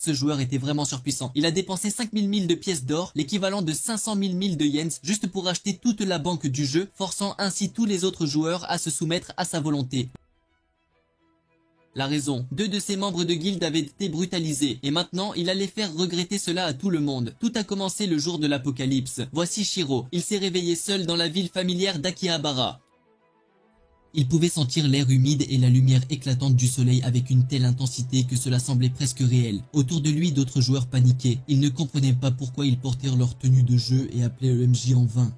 Ce joueur était vraiment surpuissant. Il a dépensé 5000 000 de pièces d'or, l'équivalent de 500 000 de yens, juste pour acheter toute la banque du jeu, forçant ainsi tous les autres joueurs à se soumettre à sa volonté. La raison, 2 de ses membres de guilde avaient été brutalisés, et maintenant il allait faire regretter cela à tout le monde. Tout a commencé le jour de l'apocalypse. Voici Shiro, il s'est réveillé seul dans la ville familière d'Akihabara. Il pouvait sentir l'air humide et la lumière éclatante du soleil avec une telle intensité que cela semblait presque réel. Autour de lui, d'autres joueurs paniquaient. Ils ne comprenaient pas pourquoi ils portèrent leur tenue de jeu et appelaient le MJ en vain.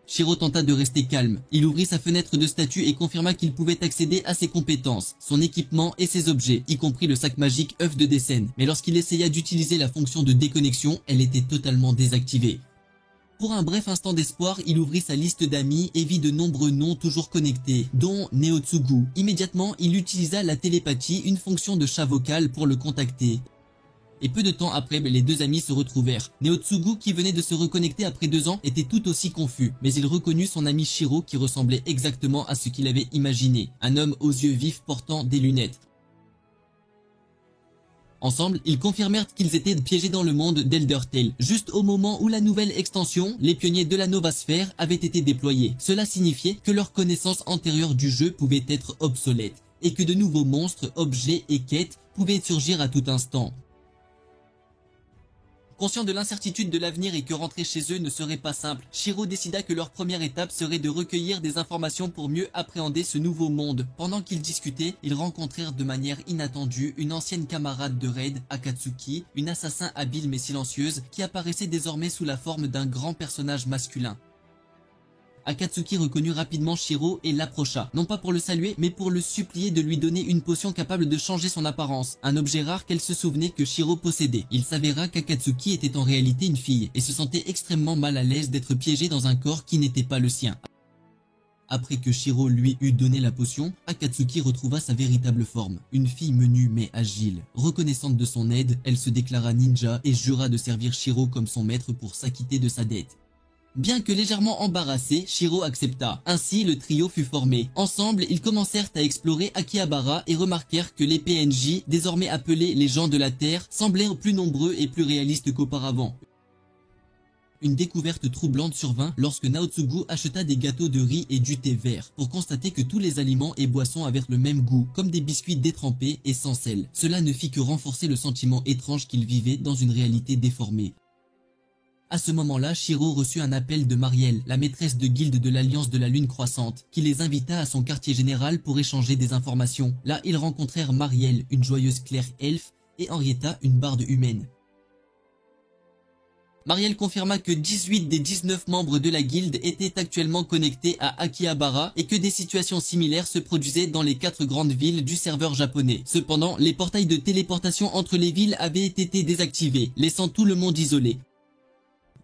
Shiro tenta de rester calme. Il ouvrit sa fenêtre de statut et confirma qu'il pouvait accéder à ses compétences, son équipement et ses objets, y compris le sac magique œuf de Décenne. Mais lorsqu'il essaya d'utiliser la fonction de déconnexion, elle était totalement désactivée. Pour un bref instant d'espoir, il ouvrit sa liste d'amis et vit de nombreux noms toujours connectés, dont Neotsugu. Immédiatement, il utilisa la télépathie, une fonction de chat vocal, pour le contacter. Et peu de temps après, les deux amis se retrouvèrent. Neotsugu, qui venait de se reconnecter après 2 ans, était tout aussi confus, mais il reconnut son ami Shiro qui ressemblait exactement à ce qu'il avait imaginé, un homme aux yeux vifs portant des lunettes. Ensemble, ils confirmèrent qu'ils étaient piégés dans le monde d'Eldertale, juste au moment où la nouvelle extension, les pionniers de la Novasphère, avait été déployée. Cela signifiait que leur connaissance antérieure du jeu pouvait être obsolète, et que de nouveaux monstres, objets et quêtes pouvaient surgir à tout instant. Conscient de l'incertitude de l'avenir et que rentrer chez eux ne serait pas simple, Shiro décida que leur première étape serait de recueillir des informations pour mieux appréhender ce nouveau monde. Pendant qu'ils discutaient, ils rencontrèrent de manière inattendue une ancienne camarade de raid, Akatsuki, une assassin habile mais silencieuse, qui apparaissait désormais sous la forme d'un grand personnage masculin. Akatsuki reconnut rapidement Shiro et l'approcha, non pas pour le saluer, mais pour le supplier de lui donner une potion capable de changer son apparence, un objet rare qu'elle se souvenait que Shiro possédait. Il s'avéra qu'Akatsuki était en réalité une fille, et se sentait extrêmement mal à l'aise d'être piégé dans un corps qui n'était pas le sien. Après que Shiro lui eut donné la potion, Akatsuki retrouva sa véritable forme, une fille menue mais agile. Reconnaissante de son aide, elle se déclara ninja et jura de servir Shiro comme son maître pour s'acquitter de sa dette. Bien que légèrement embarrassé, Shiro accepta. Ainsi, le trio fut formé. Ensemble, ils commencèrent à explorer Akihabara et remarquèrent que les PNJ, désormais appelés les gens de la Terre, semblaient plus nombreux et plus réalistes qu'auparavant. Une découverte troublante survint lorsque Naotsugu acheta des gâteaux de riz et du thé vert, pour constater que tous les aliments et boissons avaient le même goût, comme des biscuits détrempés et sans sel. Cela ne fit que renforcer le sentiment étrange qu'il vivait dans une réalité déformée. À ce moment-là, Shiro reçut un appel de Marielle, la maîtresse de guilde de l'Alliance de la Lune Croissante, qui les invita à son quartier général pour échanger des informations. Là, ils rencontrèrent Marielle, une joyeuse claire elfe, et Henrietta, une barde humaine. Marielle confirma que 18 des 19 membres de la guilde étaient actuellement connectés à Akihabara et que des situations similaires se produisaient dans les 4 grandes villes du serveur japonais. Cependant, les portails de téléportation entre les villes avaient été désactivés, laissant tout le monde isolé.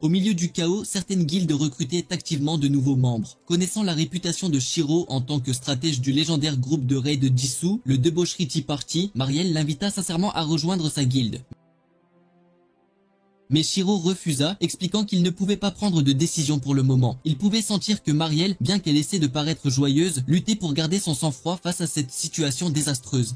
Au milieu du chaos, certaines guildes recrutaient activement de nouveaux membres. Connaissant la réputation de Shiro en tant que stratège du légendaire groupe de raid Jisoo, le Debauchery Tea Party, Marielle l'invita sincèrement à rejoindre sa guilde. Mais Shiro refusa, expliquant qu'il ne pouvait pas prendre de décision pour le moment. Il pouvait sentir que Marielle, bien qu'elle essaie de paraître joyeuse, luttait pour garder son sang-froid face à cette situation désastreuse.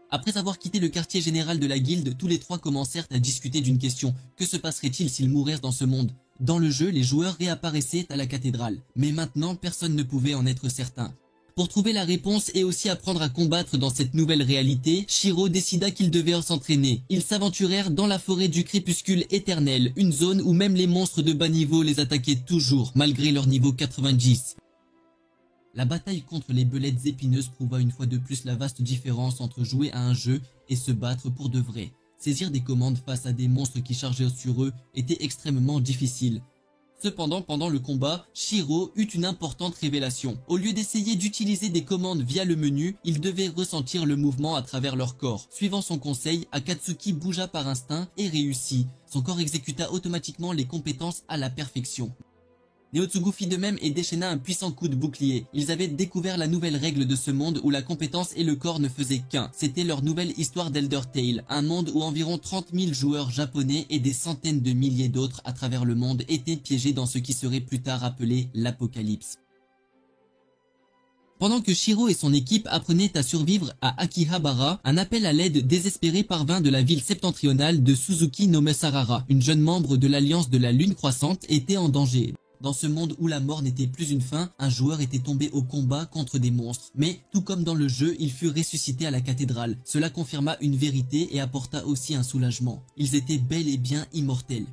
Après avoir quitté le quartier général de la guilde, tous les 3 commencèrent à discuter d'une question. Que se passerait-il s'ils mourraient dans ce monde? Dans le jeu, les joueurs réapparaissaient à la cathédrale. Mais maintenant, personne ne pouvait en être certain. Pour trouver la réponse et aussi apprendre à combattre dans cette nouvelle réalité, Shiro décida qu'il devait s'entraîner. Ils s'aventurèrent dans la forêt du crépuscule éternel, une zone où même les monstres de bas niveau les attaquaient toujours, malgré leur niveau 90. La bataille contre les belettes épineuses prouva une fois de plus la vaste différence entre jouer à un jeu et se battre pour de vrai. Saisir des commandes face à des monstres qui chargeaient sur eux était extrêmement difficile. Cependant, pendant le combat, Shiro eut une importante révélation. Au lieu d'essayer d'utiliser des commandes via le menu, il devait ressentir le mouvement à travers leur corps. Suivant son conseil, Akatsuki bougea par instinct et réussit. Son corps exécuta automatiquement les compétences à la perfection. Neotsugu fit de même et déchaîna un puissant coup de bouclier. Ils avaient découvert la nouvelle règle de ce monde où la compétence et le corps ne faisaient qu'un. C'était leur nouvelle histoire d'Eldertale, un monde où environ 30 000 joueurs japonais et des centaines de milliers d'autres à travers le monde étaient piégés dans ce qui serait plus tard appelé l'Apocalypse. Pendant que Shiro et son équipe apprenaient à survivre à Akihabara, un appel à l'aide désespéré parvint de la ville septentrionale de Suzuki nommée Sarara. Une jeune membre de l'Alliance de la Lune croissante était en danger. Dans ce monde où la mort n'était plus une fin, un joueur était tombé au combat contre des monstres. Mais, tout comme dans le jeu, il fut ressuscité à la cathédrale. Cela confirma une vérité et apporta aussi un soulagement. Ils étaient bel et bien immortels.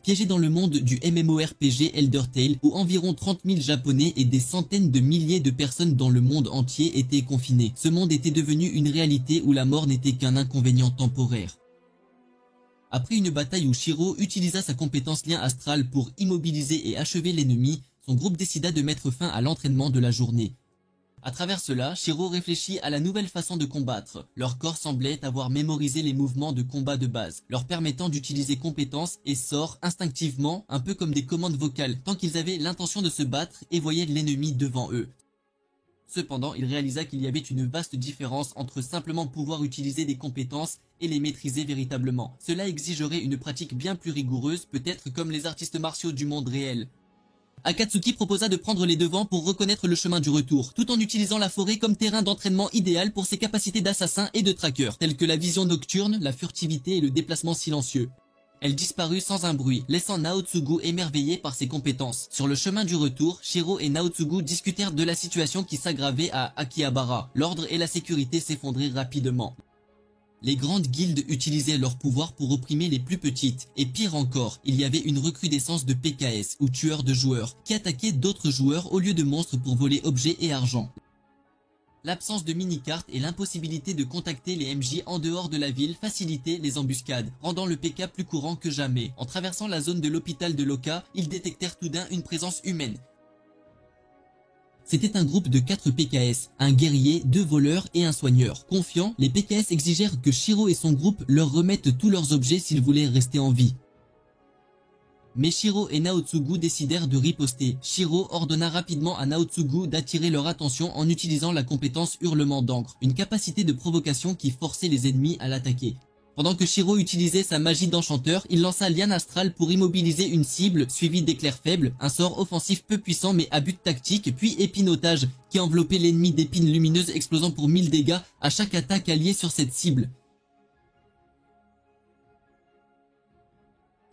Piégé dans le monde du MMORPG Elder Tale, où environ 30 000 Japonais et des centaines de milliers de personnes dans le monde entier étaient confinés. Ce monde était devenu une réalité où la mort n'était qu'un inconvénient temporaire. Après une bataille où Shiro utilisa sa compétence lien astral pour immobiliser et achever l'ennemi, son groupe décida de mettre fin à l'entraînement de la journée. À travers cela, Shiro réfléchit à la nouvelle façon de combattre. Leur corps semblait avoir mémorisé les mouvements de combat de base, leur permettant d'utiliser compétences et sorts instinctivement, un peu comme des commandes vocales, tant qu'ils avaient l'intention de se battre et voyaient l'ennemi devant eux. Cependant, il réalisa qu'il y avait une vaste différence entre simplement pouvoir utiliser des compétences et les maîtriser véritablement. Cela exigerait une pratique bien plus rigoureuse, peut-être comme les artistes martiaux du monde réel. Akatsuki proposa de prendre les devants pour reconnaître le chemin du retour, tout en utilisant la forêt comme terrain d'entraînement idéal pour ses capacités d'assassin et de tracker, telles que la vision nocturne, la furtivité et le déplacement silencieux. Elle disparut sans un bruit, laissant Naotsugu émerveillé par ses compétences. Sur le chemin du retour, Shiro et Naotsugu discutèrent de la situation qui s'aggravait à Akihabara. L'ordre et la sécurité s'effondraient rapidement. Les grandes guildes utilisaient leur pouvoir pour opprimer les plus petites, et pire encore, il y avait une recrudescence de PKS, ou tueurs de joueurs, qui attaquaient d'autres joueurs au lieu de monstres pour voler objets et argent. L'absence de mini-cartes et l'impossibilité de contacter les MJ en dehors de la ville facilitaient les embuscades, rendant le PK plus courant que jamais. En traversant la zone de l'hôpital de Loka, ils détectèrent tout d'un une présence humaine. C'était un groupe de 4 PKS, un guerrier, 2 voleurs et un soigneur. Confiants, les PKS exigèrent que Shiro et son groupe leur remettent tous leurs objets s'ils voulaient rester en vie. Mais Shiro et Naotsugu décidèrent de riposter. Shiro ordonna rapidement à Naotsugu d'attirer leur attention en utilisant la compétence Hurlement d'encre, une capacité de provocation qui forçait les ennemis à l'attaquer. Pendant que Shiro utilisait sa magie d'enchanteur, il lança Liane Astral pour immobiliser une cible, suivie d'éclairs faibles, un sort offensif peu puissant mais à but tactique, puis épinotage, qui enveloppait l'ennemi d'épines lumineuses explosant pour 1000 dégâts à chaque attaque alliée sur cette cible.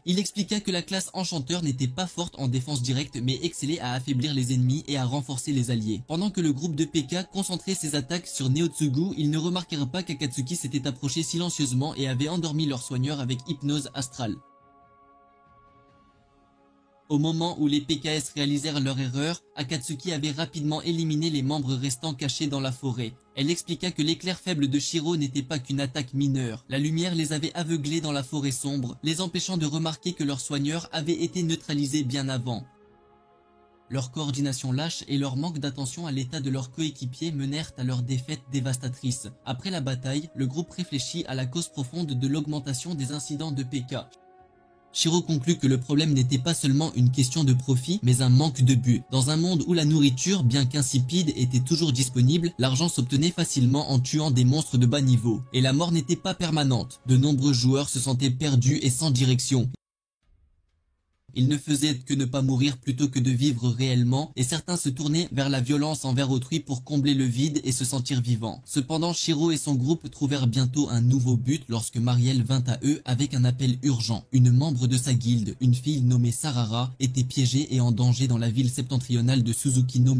Il expliqua que la classe enchanteur n'était pas forte en défense directe mais excellait à affaiblir les ennemis et à renforcer les alliés. Pendant que le groupe de PK concentrait ses attaques sur Naotsugu, ils ne remarquèrent pas qu'Akatsuki s'était approché silencieusement et avait endormi leur soigneur avec hypnose astrale. Au moment où les PKS réalisèrent leur erreur, Akatsuki avait rapidement éliminé les membres restants cachés dans la forêt. Elle expliqua que l'éclair faible de Shiro n'était pas qu'une attaque mineure. La lumière les avait aveuglés dans la forêt sombre, les empêchant de remarquer que leur soigneur avait été neutralisé bien avant. Leur coordination lâche et leur manque d'attention à l'état de leurs coéquipiers menèrent à leur défaite dévastatrice. Après la bataille, le groupe réfléchit à la cause profonde de l'augmentation des incidents de PK. Shiro conclut que le problème n'était pas seulement une question de profit, mais un manque de but. Dans un monde où la nourriture, bien qu'insipide, était toujours disponible, l'argent s'obtenait facilement en tuant des monstres de bas niveau. Et la mort n'était pas permanente. De nombreux joueurs se sentaient perdus et sans direction. Ils ne faisaient que ne pas mourir plutôt que de vivre réellement, et certains se tournaient vers la violence envers autrui pour combler le vide et se sentir vivants. Cependant, Shiro et son groupe trouvèrent bientôt un nouveau but lorsque Marielle vint à eux avec un appel urgent. Une membre de sa guilde, une fille nommée Sarara, était piégée et en danger dans la ville septentrionale de Suzuki no.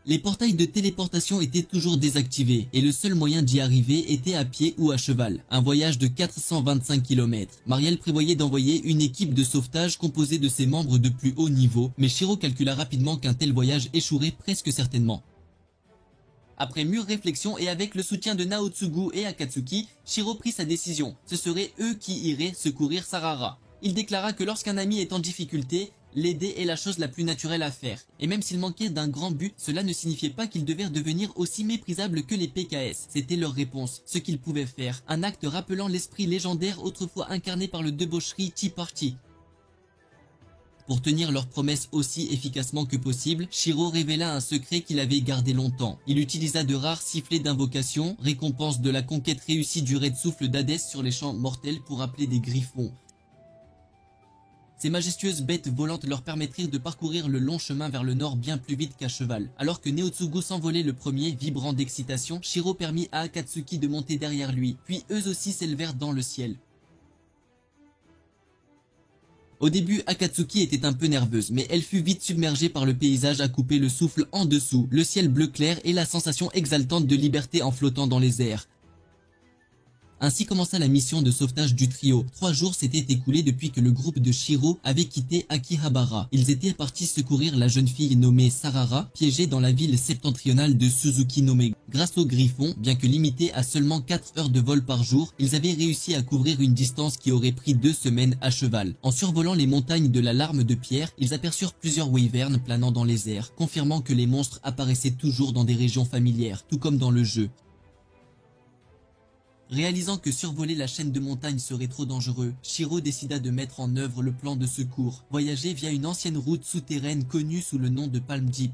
Les portails de téléportation étaient toujours désactivés et le seul moyen d'y arriver était à pied ou à cheval. Un voyage de 425 km. Marielle prévoyait d'envoyer une équipe de sauvetage composée de ses membres de plus haut niveau, mais Shiro calcula rapidement qu'un tel voyage échouerait presque certainement. Après mûre réflexion et avec le soutien de Naotsugu et Akatsuki, Shiro prit sa décision. Ce seraient eux qui iraient secourir Sarara. Il déclara que lorsqu'un ami est en difficulté, l'aider est la chose la plus naturelle à faire. Et même s'il manquait d'un grand but, cela ne signifiait pas qu'ils devaient devenir aussi méprisables que les PKS. C'était leur réponse, ce qu'ils pouvaient faire. Un acte rappelant l'esprit légendaire autrefois incarné par le debaucherie Tea Party. Pour tenir leur promesse aussi efficacement que possible, Shiro révéla un secret qu'il avait gardé longtemps. Il utilisa de rares sifflets d'invocation, récompense de la conquête réussie du raid souffle d'Hadès sur les champs mortels pour appeler des griffons. Ces majestueuses bêtes volantes leur permettraient de parcourir le long chemin vers le nord bien plus vite qu'à cheval. Alors que Neotsugu s'envolait le premier, vibrant d'excitation, Shiro permit à Akatsuki de monter derrière lui, puis eux aussi s'élevèrent dans le ciel. Au début, Akatsuki était un peu nerveuse, mais elle fut vite submergée par le paysage à couper le souffle en dessous, le ciel bleu clair et la sensation exaltante de liberté en flottant dans les airs. Ainsi commença la mission de sauvetage du trio. 3 jours s'étaient écoulés depuis que le groupe de Shiro avait quitté Akihabara. Ils étaient partis secourir la jeune fille nommée Sarara, piégée dans la ville septentrionale de Suzuki no Mega. Grâce au Griffon, bien que limités à seulement 4 heures de vol par jour, ils avaient réussi à couvrir une distance qui aurait pris 2 semaines à cheval. En survolant les montagnes de la Larme de Pierre, ils aperçurent plusieurs wyverns planant dans les airs, confirmant que les monstres apparaissaient toujours dans des régions familières, tout comme dans le jeu. Réalisant que survoler la chaîne de montagnes serait trop dangereux, Shiro décida de mettre en œuvre le plan de secours, voyager via une ancienne route souterraine connue sous le nom de Palm Deep.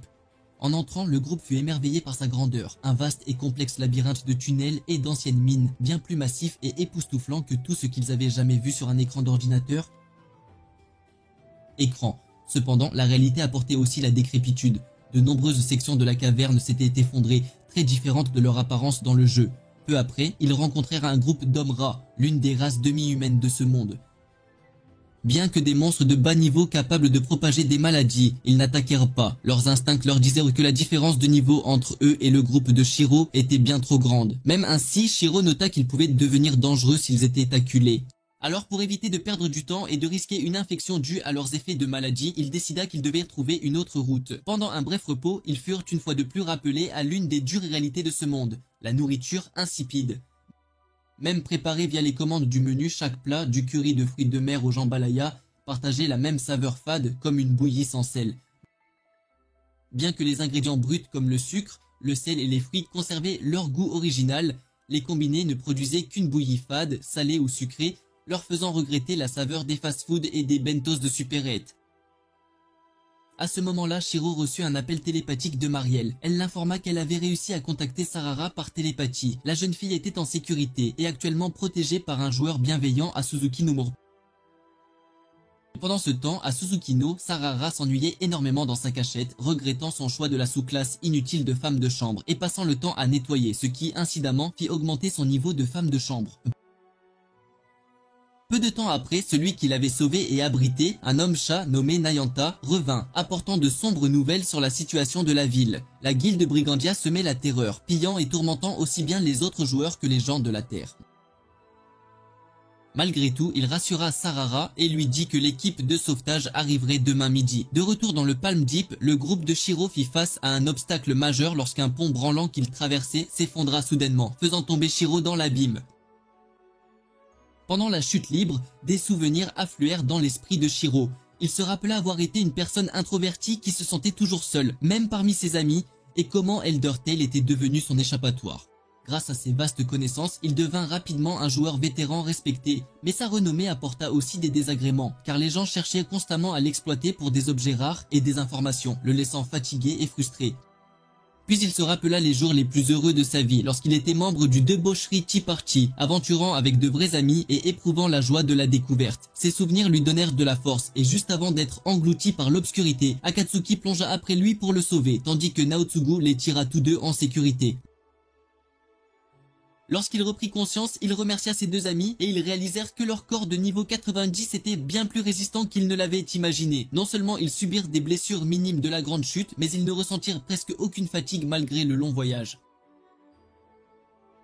En entrant, le groupe fut émerveillé par sa grandeur, un vaste et complexe labyrinthe de tunnels et d'anciennes mines, bien plus massif et époustouflant que tout ce qu'ils avaient jamais vu sur un écran d'ordinateur. Cependant, la réalité apportait aussi la décrépitude. De nombreuses sections de la caverne s'étaient effondrées, très différentes de leur apparence dans le jeu. Peu après, ils rencontrèrent un groupe d'hommes rats, l'une des races demi-humaines de ce monde. Bien que des monstres de bas niveau capables de propager des maladies, ils n'attaquèrent pas. Leurs instincts leur disaient que la différence de niveau entre eux et le groupe de Shiro était bien trop grande. Même ainsi, Shiro nota qu'ils pouvaient devenir dangereux s'ils étaient acculés. Alors pour éviter de perdre du temps et de risquer une infection due à leurs effets de maladie, il décida qu'il devait trouver une autre route. Pendant un bref repos, ils furent une fois de plus rappelés à l'une des dures réalités de ce monde, la nourriture insipide. Même préparé via les commandes du menu, chaque plat, du curry de fruits de mer au jambalaya, partageait la même saveur fade comme une bouillie sans sel. Bien que les ingrédients bruts comme le sucre, le sel et les fruits conservaient leur goût original, les combinés ne produisaient qu'une bouillie fade, salée ou sucrée, leur faisant regretter la saveur des fast-foods et des bentos de supérette. À ce moment-là, Shiro reçut un appel télépathique de Marielle. Elle l'informa qu'elle avait réussi à contacter Sarara par télépathie. La jeune fille était en sécurité et actuellement protégée par un joueur bienveillant à Suzuki no Moro. Pendant ce temps, à Suzuki-no, Sarara s'ennuyait énormément dans sa cachette, regrettant son choix de la sous-classe inutile de femme de chambre et passant le temps à nettoyer, ce qui, incidemment, fit augmenter son niveau de femme de chambre. Peu de temps après, celui qui l'avait sauvé et abrité, un homme-chat nommé Nayanta, revint, apportant de sombres nouvelles sur la situation de la ville. La guilde Brigandia semait la terreur, pillant et tourmentant aussi bien les autres joueurs que les gens de la Terre. Malgré tout, il rassura Sarara et lui dit que l'équipe de sauvetage arriverait demain midi. De retour dans le Palm Deep, le groupe de Shiro fit face à un obstacle majeur lorsqu'un pont branlant qu'il traversait s'effondra soudainement, faisant tomber Shiro dans l'abîme. Pendant la chute libre, des souvenirs affluèrent dans l'esprit de Shiro. Il se rappela avoir été une personne introvertie qui se sentait toujours seule, même parmi ses amis, et comment Eldertale était devenu son échappatoire. Grâce à ses vastes connaissances, il devint rapidement un joueur vétéran respecté, mais sa renommée apporta aussi des désagréments, car les gens cherchaient constamment à l'exploiter pour des objets rares et des informations, le laissant fatigué et frustré. Puis il se rappela les jours les plus heureux de sa vie, lorsqu'il était membre du debaucherie Tea Party, aventurant avec de vrais amis et éprouvant la joie de la découverte. Ses souvenirs lui donnèrent de la force, et juste avant d'être englouti par l'obscurité, Akatsuki plongea après lui pour le sauver, tandis que Naotsugu les tira tous deux en sécurité. Lorsqu'il reprit conscience, il remercia ses deux amis et ils réalisèrent que leur corps de niveau 90 était bien plus résistant qu'ils ne l'avaient imaginé. Non seulement ils subirent des blessures minimes de la grande chute, mais ils ne ressentirent presque aucune fatigue malgré le long voyage.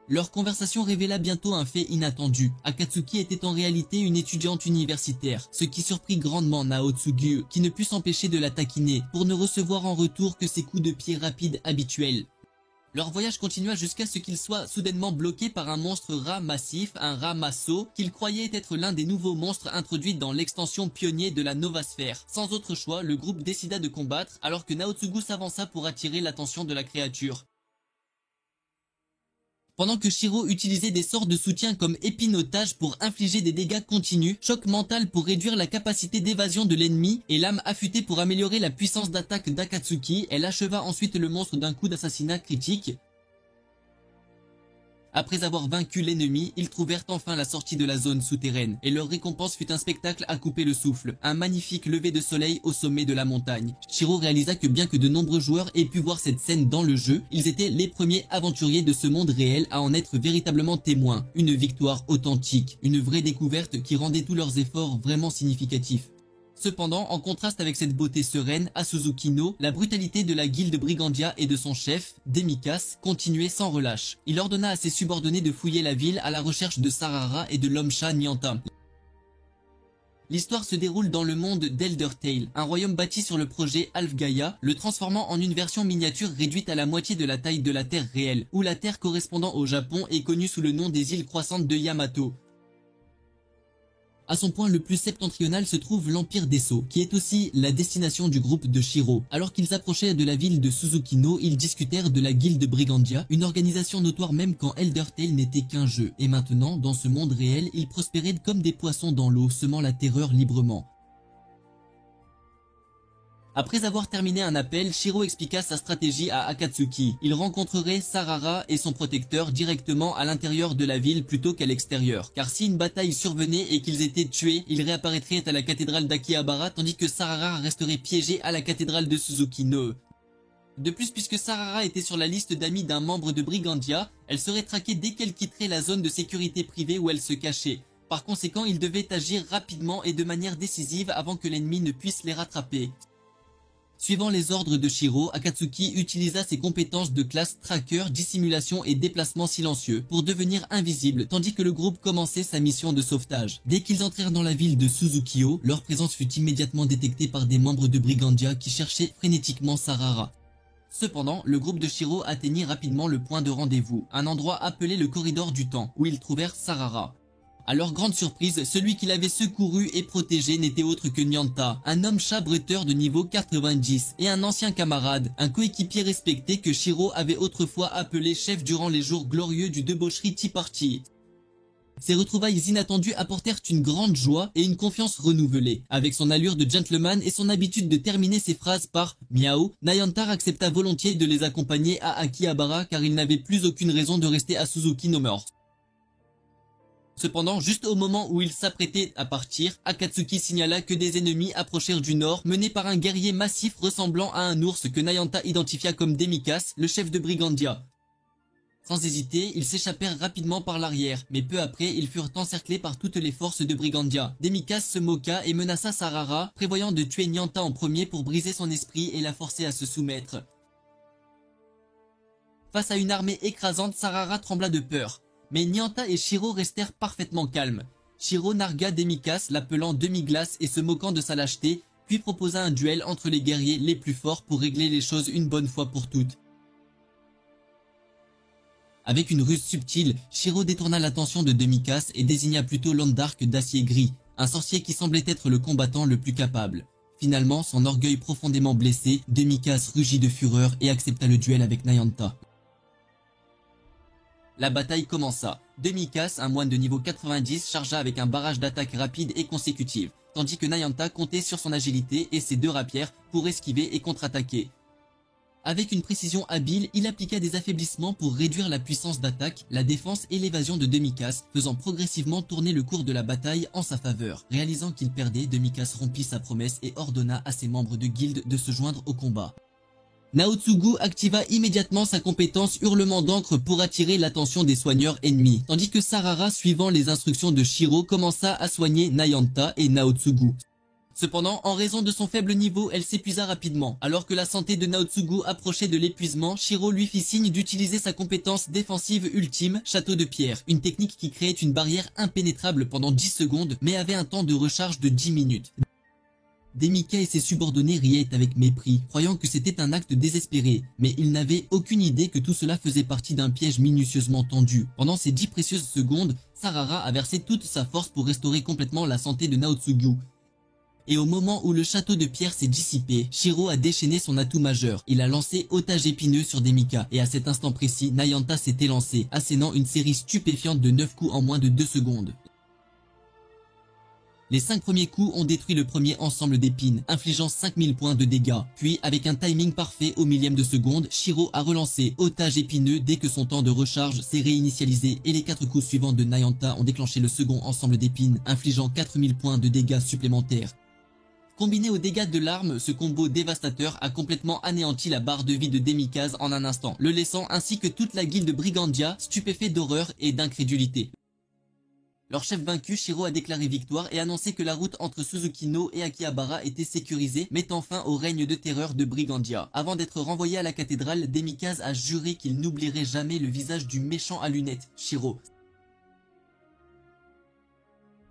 Leur conversation révéla bientôt un fait inattendu. Akatsuki était en réalité une étudiante universitaire, ce qui surprit grandement Naotsugu, qui ne put s'empêcher de la taquiner, pour ne recevoir en retour que ses coups de pied rapides habituels. Leur voyage continua jusqu'à ce qu'ils soient soudainement bloqués par un monstre rat massif, un rat masso, qu'ils croyaient être l'un des nouveaux monstres introduits dans l'extension pionnier de la Novasphère. Sans autre choix, le groupe décida de combattre, alors que Naotsugu s'avança pour attirer l'attention de la créature. Pendant que Shiro utilisait des sorts de soutien comme épinotage pour infliger des dégâts continus, choc mental pour réduire la capacité d'évasion de l'ennemi et lame affûtée pour améliorer la puissance d'attaque d'Akatsuki, elle acheva ensuite le monstre d'un coup d'assassinat critique. Après avoir vaincu l'ennemi, ils trouvèrent enfin la sortie de la zone souterraine, et leur récompense fut un spectacle à couper le souffle, un magnifique lever de soleil au sommet de la montagne. Shiro réalisa que bien que de nombreux joueurs aient pu voir cette scène dans le jeu, ils étaient les premiers aventuriers de ce monde réel à en être véritablement témoins. Une victoire authentique, une vraie découverte qui rendait tous leurs efforts vraiment significatifs. Cependant, en contraste avec cette beauté sereine, à Suzuki-no, la brutalité de la guilde Brigandia et de son chef, Demikas, continuait sans relâche. Il ordonna à ses subordonnés de fouiller la ville à la recherche de Sarara et de l'homme-chat Nyanta. L'histoire se déroule dans le monde d'Elder Tale, un royaume bâti sur le projet Alf-Gaia, le transformant en une version miniature réduite à la moitié de la taille de la Terre réelle, où la Terre correspondant au Japon est connue sous le nom des îles croissantes de Yamato. À son point le plus septentrional se trouve l'Empire d'Esso, qui est aussi la destination du groupe de Shiro. Alors qu'ils approchaient de la ville de Suzuki-no, ils discutèrent de la guilde Brigandia, une organisation notoire même quand Elder Tale n'était qu'un jeu. Et maintenant, dans ce monde réel, ils prospéraient comme des poissons dans l'eau, semant la terreur librement. Après avoir terminé un appel, Shiro expliqua sa stratégie à Akatsuki. Il rencontrerait Sarara et son protecteur directement à l'intérieur de la ville plutôt qu'à l'extérieur. Car si une bataille survenait et qu'ils étaient tués, ils réapparaîtraient à la cathédrale d'Akihabara tandis que Sarara resterait piégé à la cathédrale de Suzuki-no. De plus, puisque Sarara était sur la liste d'amis d'un membre de Brigandia, elle serait traquée dès qu'elle quitterait la zone de sécurité privée où elle se cachait. Par conséquent, ils devaient agir rapidement et de manière décisive avant que l'ennemi ne puisse les rattraper. Suivant les ordres de Shiro, Akatsuki utilisa ses compétences de classe tracker, dissimulation et déplacement silencieux pour devenir invisible tandis que le groupe commençait sa mission de sauvetage. Dès qu'ils entrèrent dans la ville de Suzuki-o, leur présence fut immédiatement détectée par des membres de Brigandia qui cherchaient frénétiquement Sarara. Cependant, le groupe de Shiro atteignit rapidement le point de rendez-vous, un endroit appelé le corridor du temps, où ils trouvèrent Sarara. À leur grande surprise, celui qui l'avait secouru et protégé n'était autre que Nyanta, un homme-chat bretteur de niveau 90 et un ancien camarade, un coéquipier respecté que Shiro avait autrefois appelé chef durant les jours glorieux du debaucherie Tea Party. Ces retrouvailles inattendues apportèrent une grande joie et une confiance renouvelée. Avec son allure de gentleman et son habitude de terminer ses phrases par « miaou », Nyantar accepta volontiers de les accompagner à Akihabara car il n'avait plus aucune raison de rester à Suzuki no More. Cependant, juste au moment où il s'apprêtait à partir, Akatsuki signala que des ennemis approchèrent du nord, menés par un guerrier massif ressemblant à un ours que Nyanta identifia comme Demikas, le chef de Brigandia. Sans hésiter, ils s'échappèrent rapidement par l'arrière, mais peu après, ils furent encerclés par toutes les forces de Brigandia. Demikas se moqua et menaça Sarara, prévoyant de tuer Nyanta en premier pour briser son esprit et la forcer à se soumettre. Face à une armée écrasante, Sarara trembla de peur. Mais Nyanta et Shiro restèrent parfaitement calmes. Shiro nargua Demikas, l'appelant demi-glace et se moquant de sa lâcheté, puis proposa un duel entre les guerriers les plus forts pour régler les choses une bonne fois pour toutes. Avec une ruse subtile, Shiro détourna l'attention de Demikas et désigna plutôt Landark d'acier gris, un sorcier qui semblait être le combattant le plus capable. Finalement, son orgueil profondément blessé, Demikas rugit de fureur et accepta le duel avec Nyanta. La bataille commença. Demikas, un moine de niveau 90, chargea avec un barrage d'attaques rapides et consécutives, tandis que Nyanta comptait sur son agilité et ses deux rapières pour esquiver et contre-attaquer. Avec une précision habile, il appliqua des affaiblissements pour réduire la puissance d'attaque, la défense et l'évasion de Demikas, faisant progressivement tourner le cours de la bataille en sa faveur. Réalisant qu'il perdait, Demikas rompit sa promesse et ordonna à ses membres de guilde de se joindre au combat. Naotsugu activa immédiatement sa compétence hurlement d'encre pour attirer l'attention des soigneurs ennemis, tandis que Sarara, suivant les instructions de Shiro, commença à soigner Nyanta et Naotsugu. Cependant, en raison de son faible niveau, elle s'épuisa rapidement. Alors que la santé de Naotsugu approchait de l'épuisement, Shiro lui fit signe d'utiliser sa compétence défensive ultime, Château de Pierre, une technique qui créait une barrière impénétrable pendant 10 secondes, mais avait un temps de recharge de 10 minutes. Demika et ses subordonnés riaient avec mépris, croyant que c'était un acte désespéré, mais ils n'avaient aucune idée que tout cela faisait partie d'un piège minutieusement tendu. Pendant ces 10 précieuses secondes, Sarara a versé toute sa force pour restaurer complètement la santé de Naotsugu. Et au moment où le château de pierre s'est dissipé, Shiro a déchaîné son atout majeur. Il a lancé otage épineux sur Demika, et à cet instant précis, Nyanta s'est élancé, assénant une série stupéfiante de 9 coups en moins de 2 secondes. Les 5 premiers coups ont détruit le premier ensemble d'épines, infligeant 5000 points de dégâts. Puis, avec un timing parfait au millième de seconde, Shiro a relancé Otage épineux dès que son temps de recharge s'est réinitialisé et les 4 coups suivants de Nayanta ont déclenché le second ensemble d'épines, infligeant 4000 points de dégâts supplémentaires. Combiné aux dégâts de l'arme, ce combo dévastateur a complètement anéanti la barre de vie de Demikaz en un instant, le laissant ainsi que toute la guilde Brigandia stupéfait d'horreur et d'incrédulité. Leur chef vaincu, Shiro a déclaré victoire et annoncé que la route entre Suzuki-no et Akihabara était sécurisée, mettant fin au règne de terreur de Brigandia. Avant d'être renvoyé à la cathédrale, Demikaz a juré qu'il n'oublierait jamais le visage du méchant à lunettes, Shiro.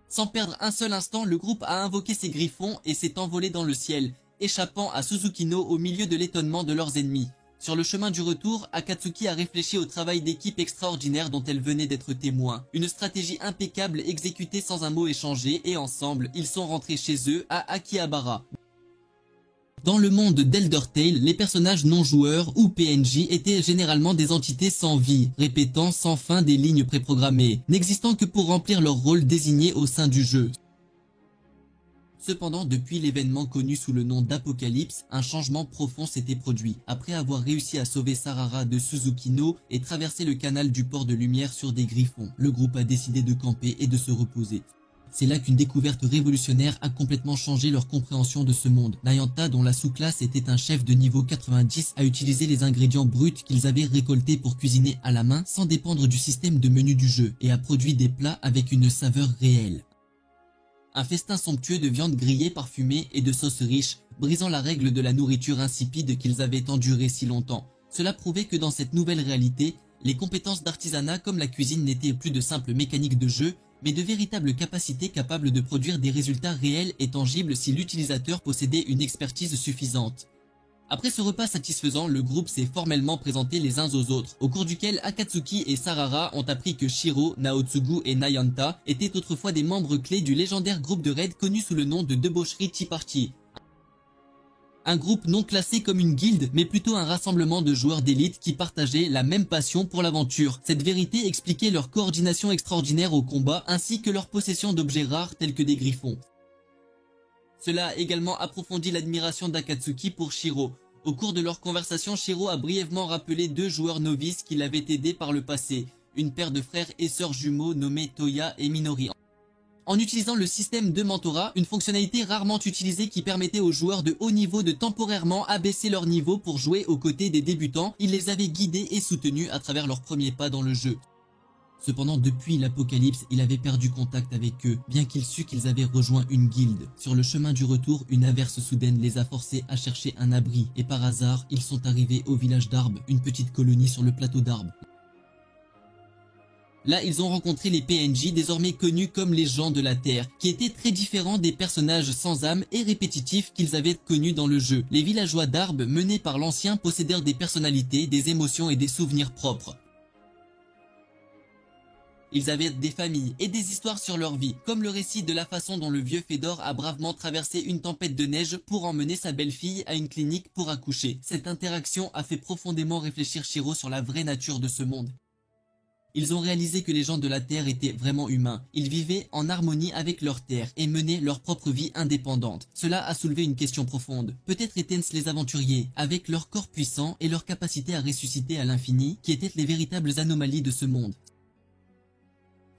Sans perdre un seul instant, le groupe a invoqué ses griffons et s'est envolé dans le ciel, échappant à Suzuki-no au milieu de l'étonnement de leurs ennemis. Sur le chemin du retour, Akatsuki a réfléchi au travail d'équipe extraordinaire dont elle venait d'être témoin. Une stratégie impeccable exécutée sans un mot échangé et ensemble, ils sont rentrés chez eux à Akihabara. Dans le monde d'Eldertale, les personnages non-joueurs ou PNJ étaient généralement des entités sans vie, répétant sans fin des lignes préprogrammées, n'existant que pour remplir leur rôle désigné au sein du jeu. Cependant, depuis l'événement connu sous le nom d'Apocalypse, un changement profond s'était produit. Après avoir réussi à sauver Sarara de Suzuki-no et traverser le canal du port de lumière sur des griffons, le groupe a décidé de camper et de se reposer. C'est là qu'une découverte révolutionnaire a complètement changé leur compréhension de ce monde. Nayanta, dont la sous-classe était un chef de niveau 90, a utilisé les ingrédients bruts qu'ils avaient récoltés pour cuisiner à la main sans dépendre du système de menu du jeu et a produit des plats avec une saveur réelle. Un festin somptueux de viande grillée parfumée et de sauces riches, brisant la règle de la nourriture insipide qu'ils avaient endurée si longtemps. Cela prouvait que dans cette nouvelle réalité, les compétences d'artisanat comme la cuisine n'étaient plus de simples mécaniques de jeu, mais de véritables capacités capables de produire des résultats réels et tangibles si l'utilisateur possédait une expertise suffisante. Après ce repas satisfaisant, le groupe s'est formellement présenté les uns aux autres, au cours duquel Akatsuki et Sarara ont appris que Shiro, Naotsugu et Nayanta étaient autrefois des membres clés du légendaire groupe de raid connu sous le nom de Debaucherie Tea Party. Un groupe non classé comme une guilde, mais plutôt un rassemblement de joueurs d'élite qui partageaient la même passion pour l'aventure. Cette vérité expliquait leur coordination extraordinaire au combat ainsi que leur possession d'objets rares tels que des griffons. Cela a également approfondi l'admiration d'Akatsuki pour Shiro. Au cours de leur conversation, Shiro a brièvement rappelé 2 joueurs novices qui l'avaient aidé par le passé, une paire de frères et sœurs jumeaux nommés Toya et Minori. En utilisant le système de mentorat, une fonctionnalité rarement utilisée qui permettait aux joueurs de haut niveau de temporairement abaisser leur niveau pour jouer aux côtés des débutants, il les avait guidés et soutenus à travers leurs premiers pas dans le jeu. Cependant, depuis l'Apocalypse, il avait perdu contact avec eux, bien qu'il sût qu'ils avaient rejoint une guilde. Sur le chemin du retour, une averse soudaine les a forcés à chercher un abri, et par hasard, ils sont arrivés au village d'Arbe, une petite colonie sur le plateau d'Arbe. Là, ils ont rencontré les PNJ, désormais connus comme les gens de la Terre, qui étaient très différents des personnages sans âme et répétitifs qu'ils avaient connus dans le jeu. Les villageois d'Arbe, menés par l'ancien, possédèrent des personnalités, des émotions et des souvenirs propres. Ils avaient des familles et des histoires sur leur vie, comme le récit de la façon dont le vieux Fedor a bravement traversé une tempête de neige pour emmener sa belle-fille à une clinique pour accoucher. Cette interaction a fait profondément réfléchir Shiro sur la vraie nature de ce monde. Ils ont réalisé que les gens de la Terre étaient vraiment humains. Ils vivaient en harmonie avec leur terre et menaient leur propre vie indépendante. Cela a soulevé une question profonde. Peut-être étaient-ce les aventuriers, avec leur corps puissant et leur capacité à ressusciter à l'infini, qui étaient les véritables anomalies de ce monde.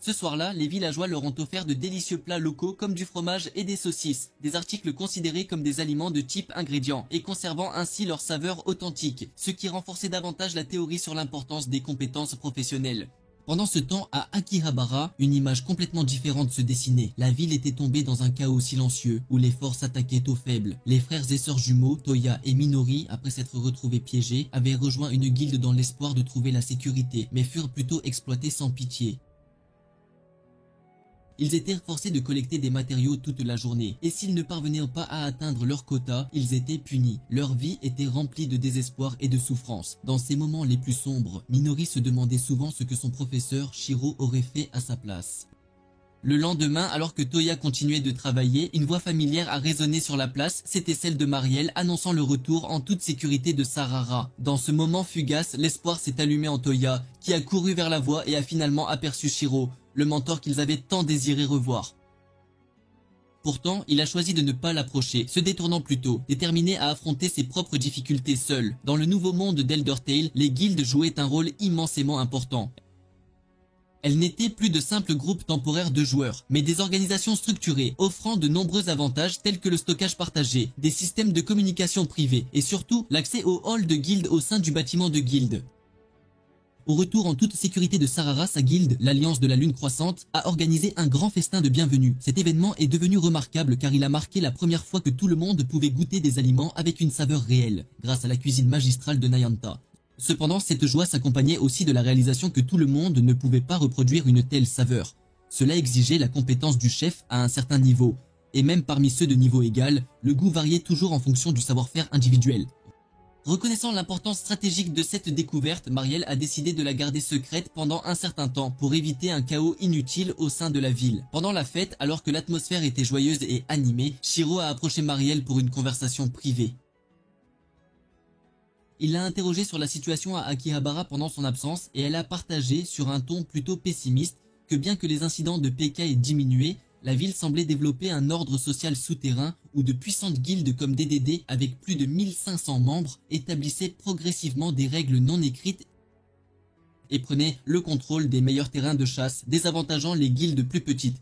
Ce soir-là, les villageois leur ont offert de délicieux plats locaux comme du fromage et des saucisses, des articles considérés comme des aliments de type ingrédients et conservant ainsi leur saveur authentique, ce qui renforçait davantage la théorie sur l'importance des compétences professionnelles. Pendant ce temps, à Akihabara, une image complètement différente se dessinait. La ville était tombée dans un chaos silencieux, où les forces attaquaient aux faibles. Les frères et sœurs jumeaux, Toya et Minori, après s'être retrouvés piégés, avaient rejoint une guilde dans l'espoir de trouver la sécurité, mais furent plutôt exploités sans pitié. Ils étaient forcés de collecter des matériaux toute la journée, et s'ils ne parvenaient pas à atteindre leur quota, ils étaient punis. Leur vie était remplie de désespoir et de souffrance. Dans ces moments les plus sombres, Minori se demandait souvent ce que son professeur Shiro aurait fait à sa place. Le lendemain, alors que Toya continuait de travailler, une voix familière a résonné sur la place, c'était celle de Mariel annonçant le retour en toute sécurité de Sarara. Dans ce moment fugace, l'espoir s'est allumé en Toya, qui a couru vers la voix et a finalement aperçu Shiro, le mentor qu'ils avaient tant désiré revoir. Pourtant, il a choisi de ne pas l'approcher, se détournant plutôt, déterminé à affronter ses propres difficultés seul. Dans le nouveau monde d'Eldertale, les guildes jouaient un rôle immensément important. Elles n'étaient plus de simples groupes temporaires de joueurs, mais des organisations structurées, offrant de nombreux avantages tels que le stockage partagé, des systèmes de communication privés, et surtout l'accès au hall de guilde au sein du bâtiment de guilde. Au retour en toute sécurité de Sarara, sa guilde, l'Alliance de la Lune Croissante, a organisé un grand festin de bienvenue. Cet événement est devenu remarquable car il a marqué la première fois que tout le monde pouvait goûter des aliments avec une saveur réelle, grâce à la cuisine magistrale de Nayanta. Cependant, cette joie s'accompagnait aussi de la réalisation que tout le monde ne pouvait pas reproduire une telle saveur. Cela exigeait la compétence du chef à un certain niveau, et même parmi ceux de niveau égal, le goût variait toujours en fonction du savoir-faire individuel. Reconnaissant l'importance stratégique de cette découverte, Mariel a décidé de la garder secrète pendant un certain temps pour éviter un chaos inutile au sein de la ville. Pendant la fête, alors que l'atmosphère était joyeuse et animée, Shiro a approché Mariel pour une conversation privée. Il l'a interrogée sur la situation à Akihabara pendant son absence et elle a partagé sur un ton plutôt pessimiste que bien que les incidents de PK aient diminué, la ville semblait développer un ordre social souterrain où de puissantes guildes comme DDD avec plus de 1500 membres établissaient progressivement des règles non écrites et prenaient le contrôle des meilleurs terrains de chasse, désavantageant les guildes plus petites.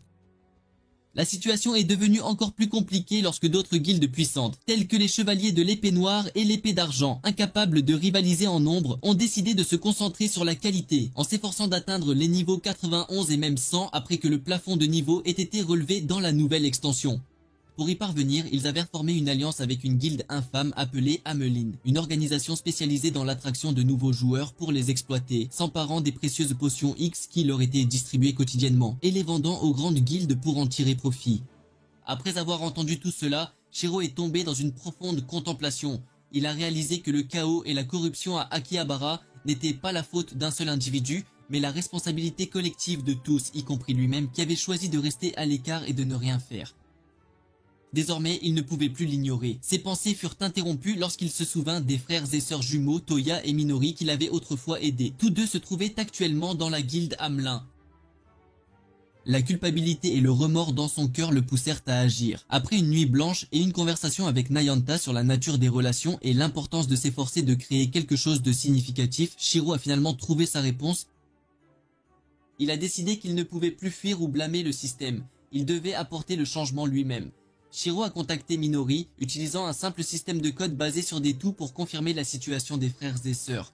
La situation est devenue encore plus compliquée lorsque d'autres guildes puissantes, telles que les chevaliers de l'épée noire et l'épée d'argent, incapables de rivaliser en nombre, ont décidé de se concentrer sur la qualité, en s'efforçant d'atteindre les niveaux 91 et même 100 après que le plafond de niveau ait été relevé dans la nouvelle extension. Pour y parvenir, ils avaient formé une alliance avec une guilde infâme appelée Amelin, une organisation spécialisée dans l'attraction de nouveaux joueurs pour les exploiter, s'emparant des précieuses potions X qui leur étaient distribuées quotidiennement, et les vendant aux grandes guildes pour en tirer profit. Après avoir entendu tout cela, Shiro est tombé dans une profonde contemplation. Il a réalisé que le chaos et la corruption à Akihabara n'étaient pas la faute d'un seul individu, mais la responsabilité collective de tous, y compris lui-même, qui avait choisi de rester à l'écart et de ne rien faire. Désormais, il ne pouvait plus l'ignorer. Ses pensées furent interrompues lorsqu'il se souvint des frères et sœurs jumeaux Toya et Minori qu'il avait autrefois aidés. Tous deux se trouvaient actuellement dans la guilde Amelin. La culpabilité et le remords dans son cœur le poussèrent à agir. Après une nuit blanche et une conversation avec Nayanta sur la nature des relations et l'importance de s'efforcer de créer quelque chose de significatif, Shiro a finalement trouvé sa réponse. Il a décidé qu'il ne pouvait plus fuir ou blâmer le système. Il devait apporter le changement lui-même. Shiro a contacté Minori, utilisant un simple système de code basé sur des toux pour confirmer la situation des frères et sœurs.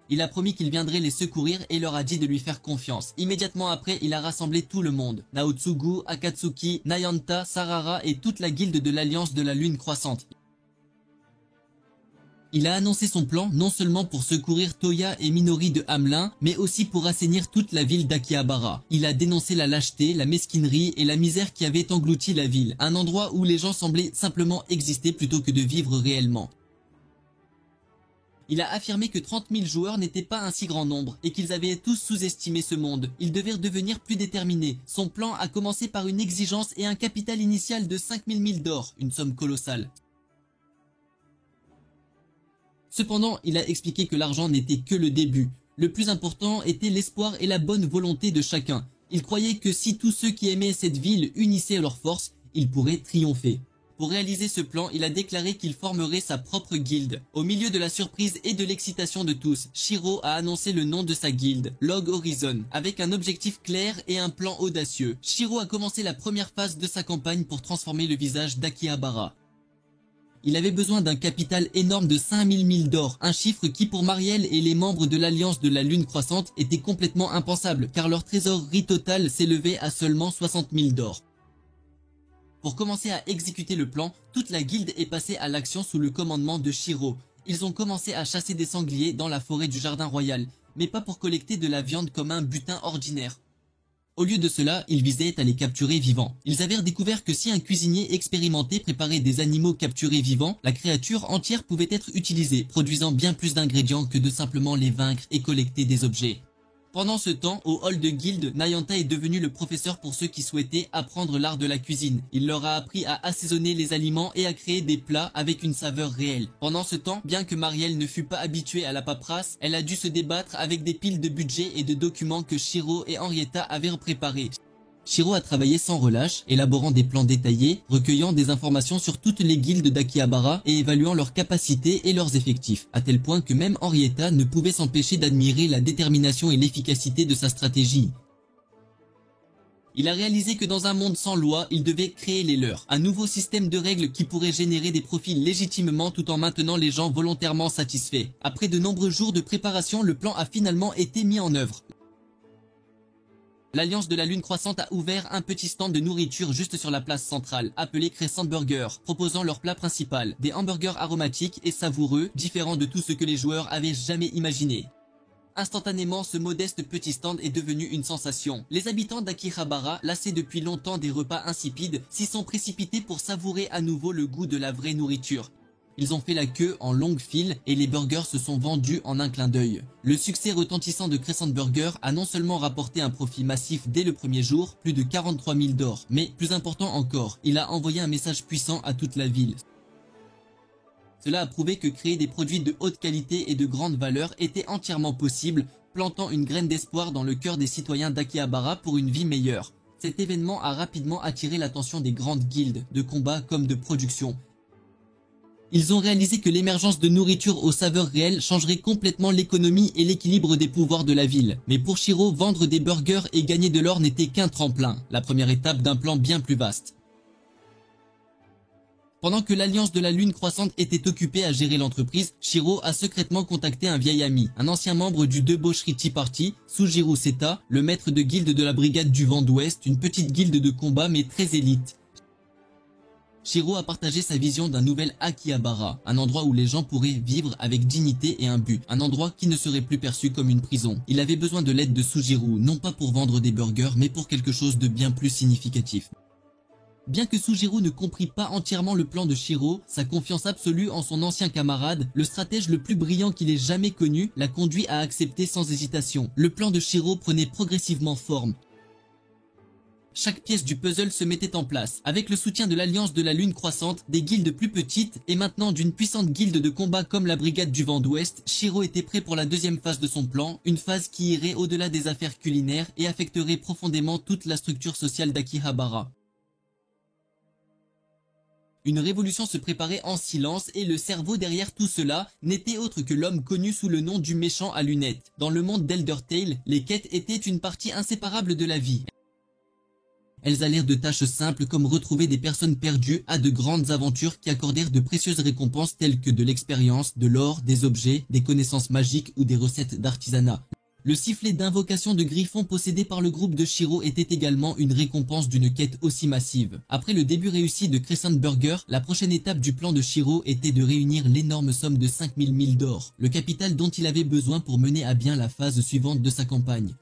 Il a promis qu'il viendrait les secourir et leur a dit de lui faire confiance. Immédiatement après, il a rassemblé tout le monde. Naotsugu, Akatsuki, Nayanta, Sarara et toute la guilde de l'Alliance de la Lune Croissante. Il a annoncé son plan non seulement pour secourir Toya et Minori de Amelin, mais aussi pour assainir toute la ville d'Akihabara. Il a dénoncé la lâcheté, la mesquinerie et la misère qui avaient englouti la ville, un endroit où les gens semblaient simplement exister plutôt que de vivre réellement. Il a affirmé que 30 000 joueurs n'étaient pas un si grand nombre et qu'ils avaient tous sous-estimé ce monde. Ils devaient devenir plus déterminés. Son plan a commencé par une exigence et un capital initial de 5000 000 d'or, une somme colossale. Cependant, il a expliqué que l'argent n'était que le début. Le plus important était l'espoir et la bonne volonté de chacun. Il croyait que si tous ceux qui aimaient cette ville unissaient leurs forces, ils pourraient triompher. Pour réaliser ce plan, il a déclaré qu'il formerait sa propre guilde. Au milieu de la surprise et de l'excitation de tous, Shiro a annoncé le nom de sa guilde, Log Horizon, avec un objectif clair et un plan audacieux. Shiro a commencé la première phase de sa campagne pour transformer le visage d'Akihabara. Il avait besoin d'un capital énorme de 5000 000 d'or, un chiffre qui pour Mariel et les membres de l'Alliance de la Lune Croissante était complètement impensable, car leur trésorerie totale s'élevait à seulement 60 000 d'or. Pour commencer à exécuter le plan, toute la guilde est passée à l'action sous le commandement de Shiro. Ils ont commencé à chasser des sangliers dans la forêt du Jardin Royal, mais pas pour collecter de la viande comme un butin ordinaire. Au lieu de cela, ils visaient à les capturer vivants. Ils avaient découvert que si un cuisinier expérimenté préparait des animaux capturés vivants, la créature entière pouvait être utilisée, produisant bien plus d'ingrédients que de simplement les vaincre et collecter des objets. Pendant ce temps, au hall de guilde, Nayanta est devenu le professeur pour ceux qui souhaitaient apprendre l'art de la cuisine. Il leur a appris à assaisonner les aliments et à créer des plats avec une saveur réelle. Pendant ce temps, bien que Mariel ne fût pas habituée à la paperasse, elle a dû se débattre avec des piles de budget et de documents que Shiro et Henrietta avaient préparés. Shiro a travaillé sans relâche, élaborant des plans détaillés, recueillant des informations sur toutes les guildes d'Akihabara et évaluant leurs capacités et leurs effectifs, à tel point que même Henrietta ne pouvait s'empêcher d'admirer la détermination et l'efficacité de sa stratégie. Il a réalisé que dans un monde sans loi, il devait créer les leurs, un nouveau système de règles qui pourrait générer des profits légitimement tout en maintenant les gens volontairement satisfaits. Après de nombreux jours de préparation, le plan a finalement été mis en œuvre. L'Alliance de la Lune Croissante a ouvert un petit stand de nourriture juste sur la place centrale, appelé Crescent Burger, proposant leur plat principal, des hamburgers aromatiques et savoureux, différents de tout ce que les joueurs avaient jamais imaginé. Instantanément, ce modeste petit stand est devenu une sensation. Les habitants d'Akihabara, lassés depuis longtemps des repas insipides, s'y sont précipités pour savourer à nouveau le goût de la vraie nourriture. Ils ont fait la queue en longue file et les burgers se sont vendus en un clin d'œil. Le succès retentissant de Crescent Burger a non seulement rapporté un profit massif dès le premier jour, plus de 43 000 d'or, mais plus important encore, il a envoyé un message puissant à toute la ville. Cela a prouvé que créer des produits de haute qualité et de grande valeur était entièrement possible, plantant une graine d'espoir dans le cœur des citoyens d'Akihabara pour une vie meilleure. Cet événement a rapidement attiré l'attention des grandes guildes, de combat comme de production. Ils ont réalisé que l'émergence de nourriture aux saveurs réelles changerait complètement l'économie et l'équilibre des pouvoirs de la ville. Mais pour Shiro, vendre des burgers et gagner de l'or n'était qu'un tremplin, la première étape d'un plan bien plus vaste. Pendant que l'Alliance de la Lune Croissante était occupée à gérer l'entreprise, Shiro a secrètement contacté un vieil ami, un ancien membre du Debaucherie Tea Party, Sujiro Seta, le maître de guilde de la Brigade du Vent d'Ouest, une petite guilde de combat mais très élite. Shiro a partagé sa vision d'un nouvel Akihabara, un endroit où les gens pourraient vivre avec dignité et un but, un endroit qui ne serait plus perçu comme une prison. Il avait besoin de l'aide de Sujiro, non pas pour vendre des burgers, mais pour quelque chose de bien plus significatif. Bien que Sujiro ne comprit pas entièrement le plan de Shiro, sa confiance absolue en son ancien camarade, le stratège le plus brillant qu'il ait jamais connu, l'a conduit à accepter sans hésitation. Le plan de Shiro prenait progressivement forme. Chaque pièce du puzzle se mettait en place. Avec le soutien de l'Alliance de la Lune Croissante, des guildes plus petites et maintenant d'une puissante guilde de combat comme la Brigade du Vent d'Ouest, Shiro était prêt pour la deuxième phase de son plan, une phase qui irait au-delà des affaires culinaires et affecterait profondément toute la structure sociale d'Akihabara. Une révolution se préparait en silence et le cerveau derrière tout cela n'était autre que l'homme connu sous le nom du méchant à lunettes. Dans le monde d'Eldertale, les quêtes étaient une partie inséparable de la vie. Elles allèrent de tâches simples comme retrouver des personnes perdues à de grandes aventures qui accordèrent de précieuses récompenses telles que de l'expérience, de l'or, des objets, des connaissances magiques ou des recettes d'artisanat. Le sifflet d'invocation de Griffon possédé par le groupe de Shiro était également une récompense d'une quête aussi massive. Après le début réussi de Crescent Burger, la prochaine étape du plan de Shiro était de réunir l'énorme somme de 5000 000 d'or, le capital dont il avait besoin pour mener à bien la phase suivante de sa campagne.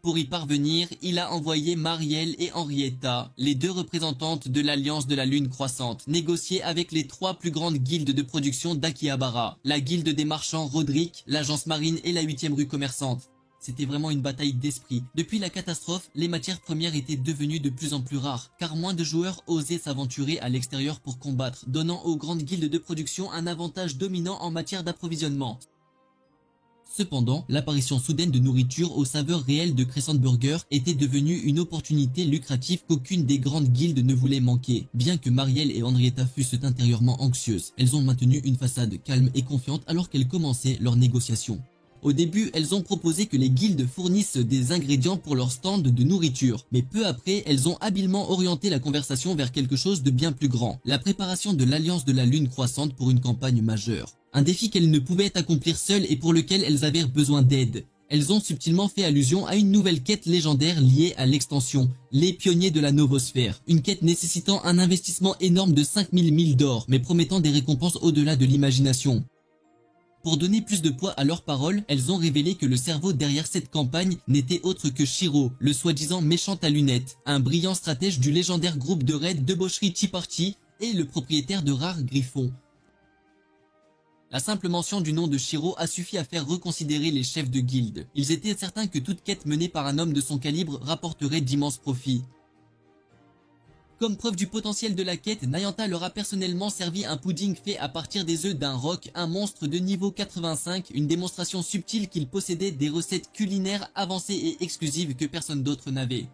Pour y parvenir, il a envoyé Marielle et Henrietta, les deux représentantes de l'Alliance de la Lune Croissante, négocier avec les trois plus grandes guildes de production d'Akihabara, la guilde des marchands Roderick, l'agence marine et la 8e rue commerçante. C'était vraiment une bataille d'esprit. Depuis la catastrophe, les matières premières étaient devenues de plus en plus rares, car moins de joueurs osaient s'aventurer à l'extérieur pour combattre, donnant aux grandes guildes de production un avantage dominant en matière d'approvisionnement. Cependant, l'apparition soudaine de nourriture aux saveurs réelles de Crescent Burger était devenue une opportunité lucrative qu'aucune des grandes guildes ne voulait manquer. Bien que Marielle et Henrietta fussent intérieurement anxieuses, elles ont maintenu une façade calme et confiante alors qu'elles commençaient leurs négociations. Au début, elles ont proposé que les guildes fournissent des ingrédients pour leur stand de nourriture, mais peu après, elles ont habilement orienté la conversation vers quelque chose de bien plus grand, la préparation de l'Alliance de la Lune Croissante pour une campagne majeure. Un défi qu'elles ne pouvaient accomplir seules et pour lequel elles avaient besoin d'aide. Elles ont subtilement fait allusion à une nouvelle quête légendaire liée à l'extension, les pionniers de la Novosphère. Une quête nécessitant un investissement énorme de 5000 000 d'or, mais promettant des récompenses au-delà de l'imagination. Pour donner plus de poids à leurs paroles, elles ont révélé que le cerveau derrière cette campagne n'était autre que Shiro, le soi-disant méchant à lunettes, un brillant stratège du légendaire groupe de raid Debaucherie Tea Party et le propriétaire de rares griffons. La simple mention du nom de Shiro a suffi à faire reconsidérer les chefs de guilde. Ils étaient certains que toute quête menée par un homme de son calibre rapporterait d'immenses profits. Comme preuve du potentiel de la quête, Nayanta leur a personnellement servi un pudding fait à partir des œufs d'un roc, un monstre de niveau 85, une démonstration subtile qu'il possédait des recettes culinaires avancées et exclusives que personne d'autre n'avait.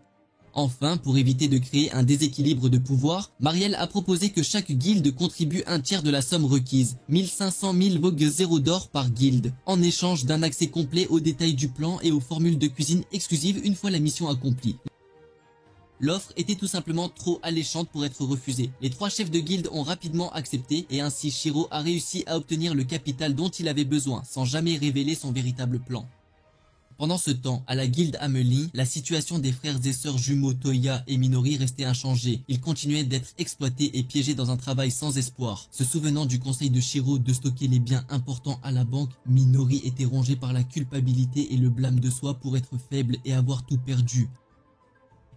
Enfin, pour éviter de créer un déséquilibre de pouvoir, Marielle a proposé que chaque guilde contribue un tiers de la somme requise, 1500 000 d'or par guilde, en échange d'un accès complet aux détails du plan et aux formules de cuisine exclusives une fois la mission accomplie. L'offre était tout simplement trop alléchante pour être refusée. Les 3 chefs de guilde ont rapidement accepté et ainsi Shiro a réussi à obtenir le capital dont il avait besoin sans jamais révéler son véritable plan. Pendant ce temps, à la guilde Amelie, la situation des frères et sœurs jumeaux Toya et Minori restait inchangée. Ils continuaient d'être exploités et piégés dans un travail sans espoir. Se souvenant du conseil de Shiro de stocker les biens importants à la banque, Minori était rongé par la culpabilité et le blâme de soi pour être faible et avoir tout perdu.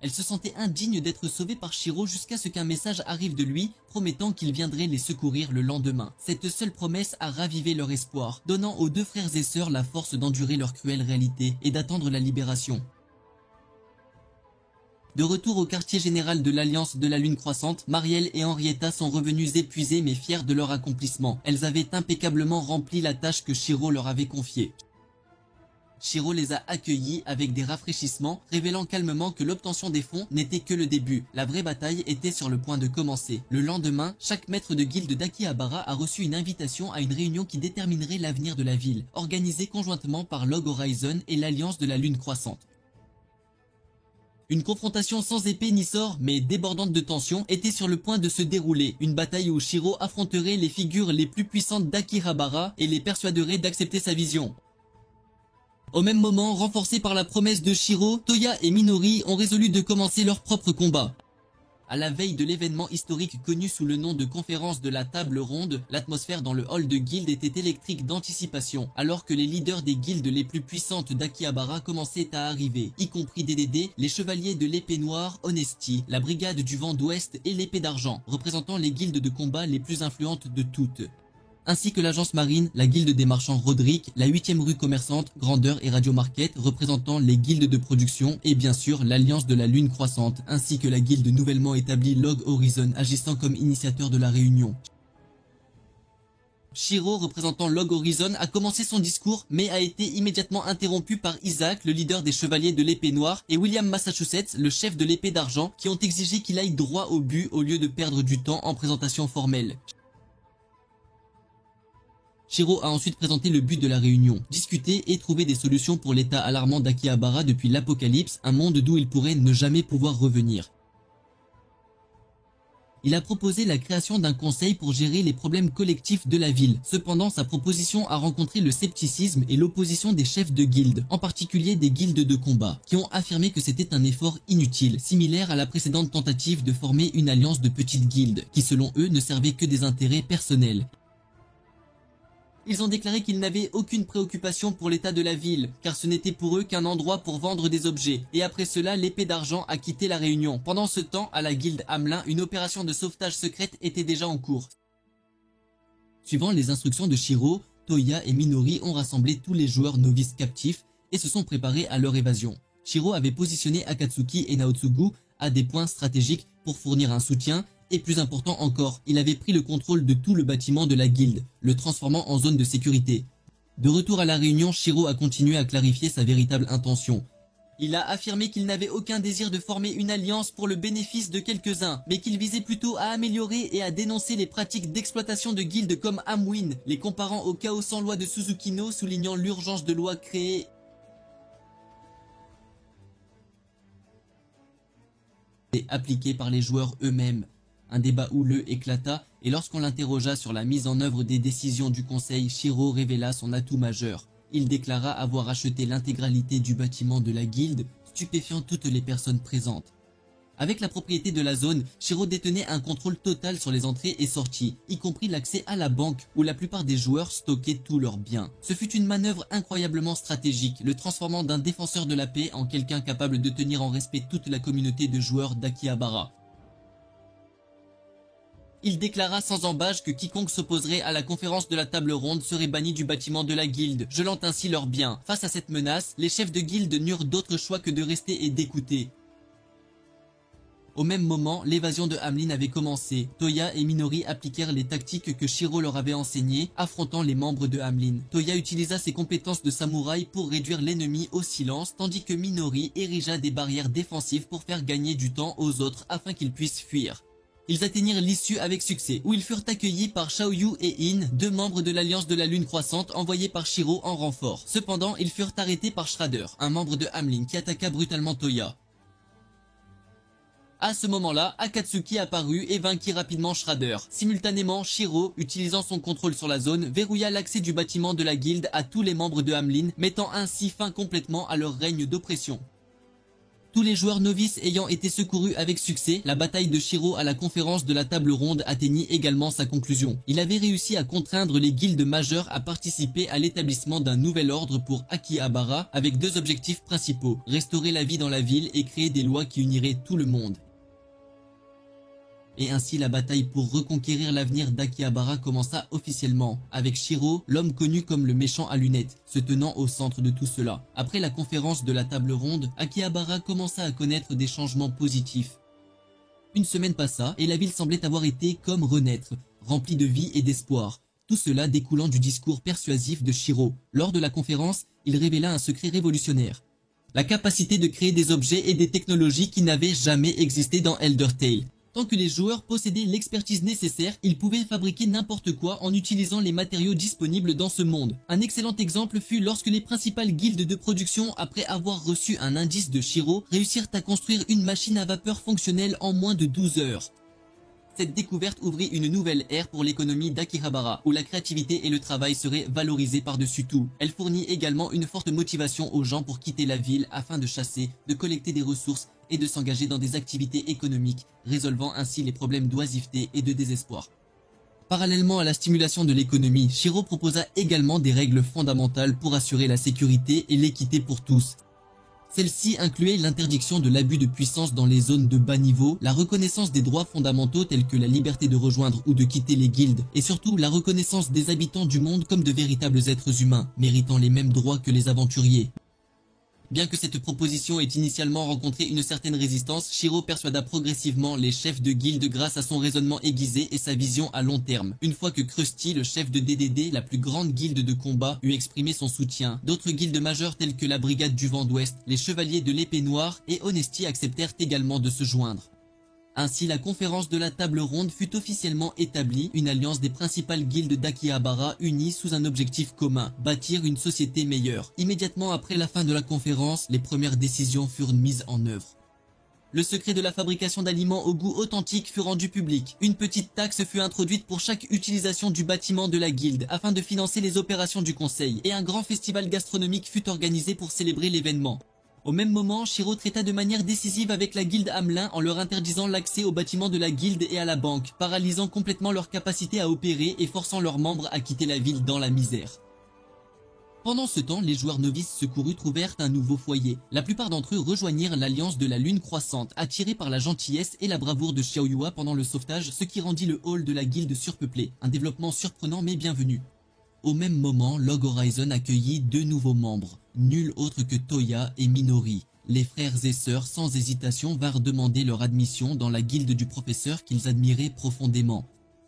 Elle se sentait indigne d'être sauvée par Shiro jusqu'à ce qu'un message arrive de lui, promettant qu'il viendrait les secourir le lendemain. Cette seule promesse a ravivé leur espoir, donnant aux 2 frères et sœurs la force d'endurer leur cruelle réalité et d'attendre la libération. De retour au quartier général de l'Alliance de la Lune Croissante, Marielle et Henrietta sont revenues épuisées mais fières de leur accomplissement. Elles avaient impeccablement rempli la tâche que Shiro leur avait confiée. Shiro les a accueillis avec des rafraîchissements, révélant calmement que l'obtention des fonds n'était que le début. La vraie bataille était sur le point de commencer. Le lendemain, chaque maître de guilde d'Akihabara a reçu une invitation à une réunion qui déterminerait l'avenir de la ville, organisée conjointement par Log Horizon et l'Alliance de la Lune Croissante. Une confrontation sans épée ni sort, mais débordante de tension, était sur le point de se dérouler. Une bataille où Shiro affronterait les figures les plus puissantes d'Akihabara et les persuaderait d'accepter sa vision. Au même moment, renforcés par la promesse de Shiro, Toya et Minori ont résolu de commencer leur propre combat. À la veille de l'événement historique connu sous le nom de conférence de la table ronde, l'atmosphère dans le hall de guilde était électrique d'anticipation, alors que les leaders des guildes les plus puissantes d'Akihabara commençaient à arriver, y compris DDD, les chevaliers de l'épée noire, Honesty, la brigade du vent d'ouest et l'épée d'argent, représentant les guildes de combat les plus influentes de toutes. Ainsi que l'agence marine, la guilde des marchands Roderick, la 8e rue commerçante, Grandeur et Radio Market, représentant les guildes de production, et bien sûr l'Alliance de la Lune Croissante, ainsi que la guilde nouvellement établie Log Horizon, agissant comme initiateur de la réunion. Shiro, représentant Log Horizon, a commencé son discours, mais a été immédiatement interrompu par Isaac, le leader des chevaliers de l'épée noire, et William Massachusetts, le chef de l'épée d'argent, qui ont exigé qu'il aille droit au but au lieu de perdre du temps en présentation formelle. Shiro a ensuite présenté le but de la réunion, discuter et trouver des solutions pour l'état alarmant d'Akihabara depuis l'apocalypse, un monde d'où il pourrait ne jamais pouvoir revenir. Il a proposé la création d'un conseil pour gérer les problèmes collectifs de la ville. Cependant, sa proposition a rencontré le scepticisme et l'opposition des chefs de guildes, en particulier des guildes de combat, qui ont affirmé que c'était un effort inutile, similaire à la précédente tentative de former une alliance de petites guildes, qui selon eux ne servait que des intérêts personnels. Ils ont déclaré qu'ils n'avaient aucune préoccupation pour l'état de la ville, car ce n'était pour eux qu'un endroit pour vendre des objets. Et après cela, l'épée d'argent a quitté la réunion. Pendant ce temps, à la guilde Hamelin, une opération de sauvetage secrète était déjà en cours. Suivant les instructions de Shiro, Toya et Minori ont rassemblé tous les joueurs novices captifs et se sont préparés à leur évasion. Shiro avait positionné Akatsuki et Naotsugu à des points stratégiques pour fournir un soutien. Et plus important encore, il avait pris le contrôle de tout le bâtiment de la guilde, le transformant en zone de sécurité. De retour à la réunion, Shiro a continué à clarifier sa véritable intention. Il a affirmé qu'il n'avait aucun désir de former une alliance pour le bénéfice de quelques-uns, mais qu'il visait plutôt à améliorer et à dénoncer les pratiques d'exploitation de guildes comme Amwin, les comparant au chaos sans loi de Suzukino, soulignant l'urgence de lois créées et appliquées par les joueurs eux-mêmes. Un débat houleux éclata et lorsqu'on l'interrogea sur la mise en œuvre des décisions du conseil, Shiro révéla son atout majeur. Il déclara avoir acheté l'intégralité du bâtiment de la guilde, stupéfiant toutes les personnes présentes. Avec la propriété de la zone, Shiro détenait un contrôle total sur les entrées et sorties, y compris l'accès à la banque où la plupart des joueurs stockaient tous leurs biens. Ce fut une manœuvre incroyablement stratégique, le transformant d'un défenseur de la paix en quelqu'un capable de tenir en respect toute la communauté de joueurs d'Akihabara. Il déclara sans embâche que quiconque s'opposerait à la conférence de la table ronde serait banni du bâtiment de la guilde, gelant ainsi leurs biens. Face à cette menace, les chefs de guilde n'eurent d'autre choix que de rester et d'écouter. Au même moment, l'évasion de Hamlin avait commencé. Toya et Minori appliquèrent les tactiques que Shiro leur avait enseignées, affrontant les membres de Hamlin. Toya utilisa ses compétences de samouraï pour réduire l'ennemi au silence, tandis que Minori érigea des barrières défensives pour faire gagner du temps aux autres afin qu'ils puissent fuir. Ils atteignirent l'issue avec succès, où ils furent accueillis par Xiaoyu et In, deux membres de l'Alliance de la Lune Croissante envoyés par Shiro en renfort. Cependant, ils furent arrêtés par Shredder, un membre de Hamlin qui attaqua brutalement Toya. À ce moment-là, Akatsuki apparut et vainquit rapidement Shredder. Simultanément, Shiro, utilisant son contrôle sur la zone, verrouilla l'accès du bâtiment de la guilde à tous les membres de Hamlin, mettant ainsi fin complètement à leur règne d'oppression. Tous les joueurs novices ayant été secourus avec succès, la bataille de Shiro à la conférence de la table ronde atteignit également sa conclusion. Il avait réussi à contraindre les guildes majeures à participer à l'établissement d'un nouvel ordre pour Akihabara avec deux objectifs principaux, restaurer la vie dans la ville et créer des lois qui uniraient tout le monde. Et ainsi la bataille pour reconquérir l'avenir d'Akihabara commença officiellement, avec Shiro, l'homme connu comme le méchant à lunettes, se tenant au centre de tout cela. Après la conférence de la table ronde, Akihabara commença à connaître des changements positifs. Une semaine passa et la ville semblait avoir été comme renaître, remplie de vie et d'espoir. Tout cela découlant du discours persuasif de Shiro. Lors de la conférence, il révéla un secret révolutionnaire. La capacité de créer des objets et des technologies qui n'avaient jamais existé dans Elder Tale. Tant que les joueurs possédaient l'expertise nécessaire, ils pouvaient fabriquer n'importe quoi en utilisant les matériaux disponibles dans ce monde. Un excellent exemple fut lorsque les principales guildes de production, après avoir reçu un indice de Shiro, réussirent à construire une machine à vapeur fonctionnelle en moins de 12 heures. Cette découverte ouvrit une nouvelle ère pour l'économie d'Akihabara, où la créativité et le travail seraient valorisés par-dessus tout. Elle fournit également une forte motivation aux gens pour quitter la ville afin de chasser, de collecter des ressources et de s'engager dans des activités économiques, résolvant ainsi les problèmes d'oisiveté et de désespoir. Parallèlement à la stimulation de l'économie, Shiro proposa également des règles fondamentales pour assurer la sécurité et l'équité pour tous. Celle-ci incluait l'interdiction de l'abus de puissance dans les zones de bas niveau, la reconnaissance des droits fondamentaux tels que la liberté de rejoindre ou de quitter les guildes, et surtout la reconnaissance des habitants du monde comme de véritables êtres humains, méritant les mêmes droits que les aventuriers. Bien que cette proposition ait initialement rencontré une certaine résistance, Shiro persuada progressivement les chefs de guilde grâce à son raisonnement aiguisé et sa vision à long terme. Une fois que Krusty, le chef de DDD, la plus grande guilde de combat, eut exprimé son soutien, d'autres guildes majeures telles que la Brigade du Vent d'Ouest, les Chevaliers de l'Épée Noire et Honesty acceptèrent également de se joindre. Ainsi, la conférence de la table ronde fut officiellement établie, une alliance des principales guildes d'Akihabara unies sous un objectif commun, bâtir une société meilleure. Immédiatement après la fin de la conférence, les premières décisions furent mises en œuvre. Le secret de la fabrication d'aliments au goût authentique fut rendu public. Une petite taxe fut introduite pour chaque utilisation du bâtiment de la guilde, afin de financer les opérations du conseil, et un grand festival gastronomique fut organisé pour célébrer l'événement. Au même moment, Shiro traita de manière décisive avec la guilde Hamlin en leur interdisant l'accès aux bâtiments de la guilde et à la banque, paralysant complètement leur capacité à opérer et forçant leurs membres à quitter la ville dans la misère. Pendant ce temps, les joueurs novices secourus trouvèrent un nouveau foyer. La plupart d'entre eux rejoignirent l'Alliance de la Lune Croissante, attirés par la gentillesse et la bravoure de Xiaoyua pendant le sauvetage, ce qui rendit le hall de la guilde surpeuplé, un développement surprenant mais bienvenu. Au même moment, Log Horizon accueillit deux nouveaux membres, nul autre que Toya et Minori. Les frères et sœurs, sans hésitation, vinrent demander leur admission dans la guilde du professeur qu'ils admiraient profondément.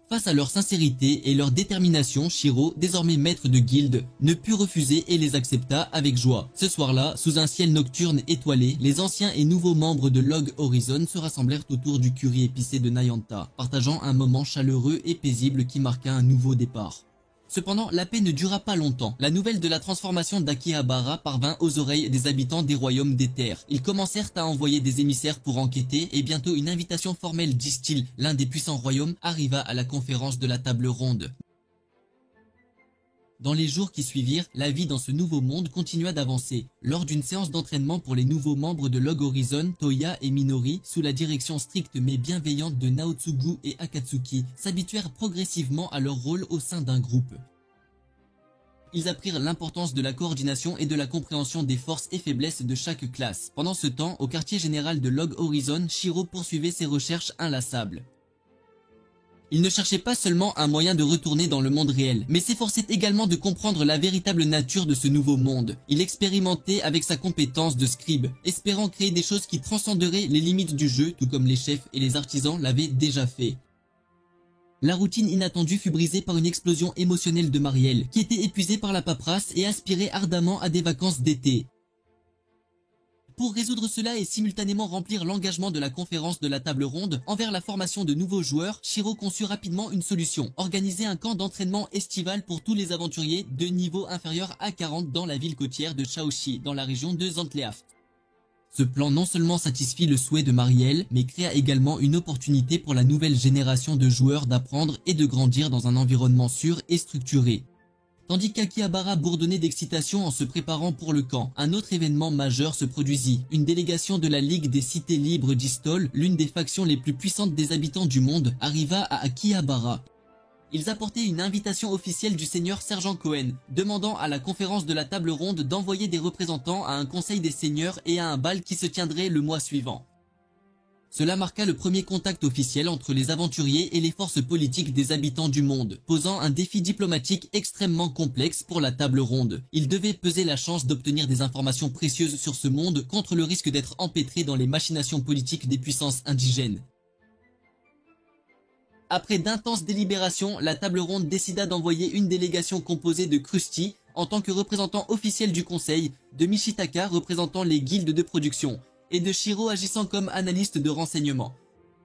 Face à leur sincérité et leur détermination, Shiro, désormais maître de guilde, ne put refuser et les accepta avec joie. Ce soir-là, sous un ciel nocturne étoilé, les anciens et nouveaux membres de Log Horizon se rassemblèrent autour du curry épicé de Nayanta, partageant un moment chaleureux et paisible qui marqua un nouveau départ. Cependant, la paix ne dura pas longtemps. La nouvelle de la transformation d'Akihabara parvint aux oreilles des habitants des royaumes des terres. Ils commencèrent à envoyer des émissaires pour enquêter et bientôt une invitation formelle d'Istil, l'un des puissants royaumes, arriva à la conférence de la table ronde. Dans les jours qui suivirent, la vie dans ce nouveau monde continua d'avancer. Lors d'une séance d'entraînement pour les nouveaux membres de Log Horizon, Toya et Minori, sous la direction stricte mais bienveillante de Naotsugu et Akatsuki, s'habituèrent progressivement à leur rôle au sein d'un groupe. Ils apprirent l'importance de la coordination et de la compréhension des forces et faiblesses de chaque classe. Pendant ce temps, au quartier général de Log Horizon, Shiro poursuivait ses recherches inlassables. Il ne cherchait pas seulement un moyen de retourner dans le monde réel, mais s'efforçait également de comprendre la véritable nature de ce nouveau monde. Il expérimentait avec sa compétence de scribe, espérant créer des choses qui transcenderaient les limites du jeu, tout comme les chefs et les artisans l'avaient déjà fait. La routine inattendue fut brisée par une explosion émotionnelle de Marielle, qui était épuisée par la paperasse et aspirait ardemment à des vacances d'été. Pour résoudre cela et simultanément remplir l'engagement de la conférence de la table ronde envers la formation de nouveaux joueurs, Shiro conçut rapidement une solution, organiser un camp d'entraînement estival pour tous les aventuriers de niveau inférieur à 40 dans la ville côtière de Shaoxi, dans la région de Zantleaft. Ce plan non seulement satisfit le souhait de Marielle, mais créa également une opportunité pour la nouvelle génération de joueurs d'apprendre et de grandir dans un environnement sûr et structuré. Tandis qu'Akihabara bourdonnait d'excitation en se préparant pour le camp, un autre événement majeur se produisit. Une délégation de la Ligue des Cités Libres d'Istol, l'une des factions les plus puissantes des habitants du monde, arriva à Akihabara. Ils apportaient une invitation officielle du seigneur Sergent Cohen, demandant à la conférence de la table ronde d'envoyer des représentants à un conseil des seigneurs et à un bal qui se tiendrait le mois suivant. Cela marqua le premier contact officiel entre les aventuriers et les forces politiques des habitants du monde, posant un défi diplomatique extrêmement complexe pour la table ronde. Ils devaient peser la chance d'obtenir des informations précieuses sur ce monde contre le risque d'être empêtrés dans les machinations politiques des puissances indigènes. Après d'intenses délibérations, la table ronde décida d'envoyer une délégation composée de Krusty en tant que représentant officiel du conseil, de Michitaka représentant les guildes de production, et de Shiro agissant comme analyste de renseignement.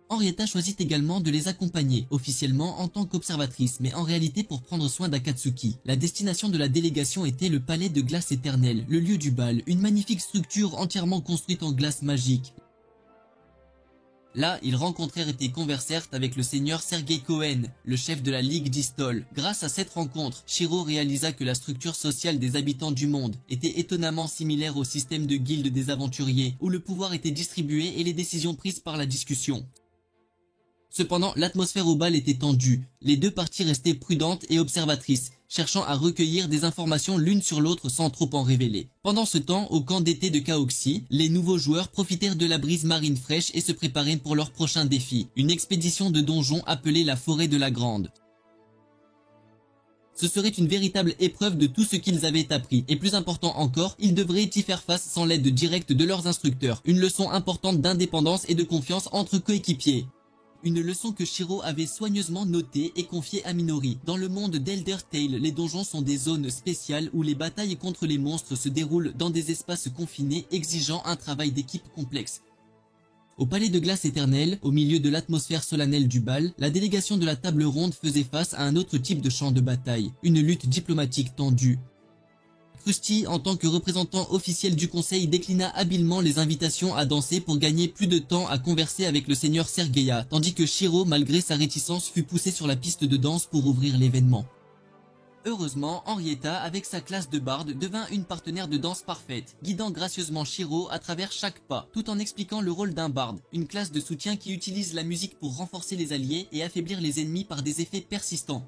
Henrietta choisit également de les accompagner, officiellement en tant qu'observatrice, mais en réalité pour prendre soin d'Akatsuki. La destination de la délégation était le palais de glace éternelle, le lieu du bal, une magnifique structure entièrement construite en glace magique. Là, ils rencontrèrent et conversèrent avec le seigneur Sergei Cohen, le chef de la Ligue d'Istol. Grâce à cette rencontre, Shiro réalisa que la structure sociale des habitants du monde était étonnamment similaire au système de guilde des aventuriers, où le pouvoir était distribué et les décisions prises par la discussion. Cependant, l'atmosphère au bal était tendue. Les deux parties restaient prudentes et observatrices, cherchant à recueillir des informations l'une sur l'autre sans trop en révéler. Pendant ce temps, au camp d'été de Kaoxi, les nouveaux joueurs profitèrent de la brise marine fraîche et se préparaient pour leur prochain défi, une expédition de donjons appelée la Forêt de la Grande. Ce serait une véritable épreuve de tout ce qu'ils avaient appris, et plus important encore, ils devraient y faire face sans l'aide directe de leurs instructeurs, une leçon importante d'indépendance et de confiance entre coéquipiers. Une leçon que Shiro avait soigneusement notée et confiée à Minori. Dans le monde d'Elder Tale, les donjons sont des zones spéciales où les batailles contre les monstres se déroulent dans des espaces confinés exigeant un travail d'équipe complexe. Au palais de glace éternelle, au milieu de l'atmosphère solennelle du bal, la délégation de la table ronde faisait face à un autre type de champ de bataille, une lutte diplomatique tendue. Krusty, en tant que représentant officiel du conseil, déclina habilement les invitations à danser pour gagner plus de temps à converser avec le seigneur Sergeia, tandis que Shiro, malgré sa réticence, fut poussé sur la piste de danse pour ouvrir l'événement. Heureusement, Henrietta, avec sa classe de barde, devint une partenaire de danse parfaite, guidant gracieusement Shiro à travers chaque pas, tout en expliquant le rôle d'un barde, une classe de soutien qui utilise la musique pour renforcer les alliés et affaiblir les ennemis par des effets persistants.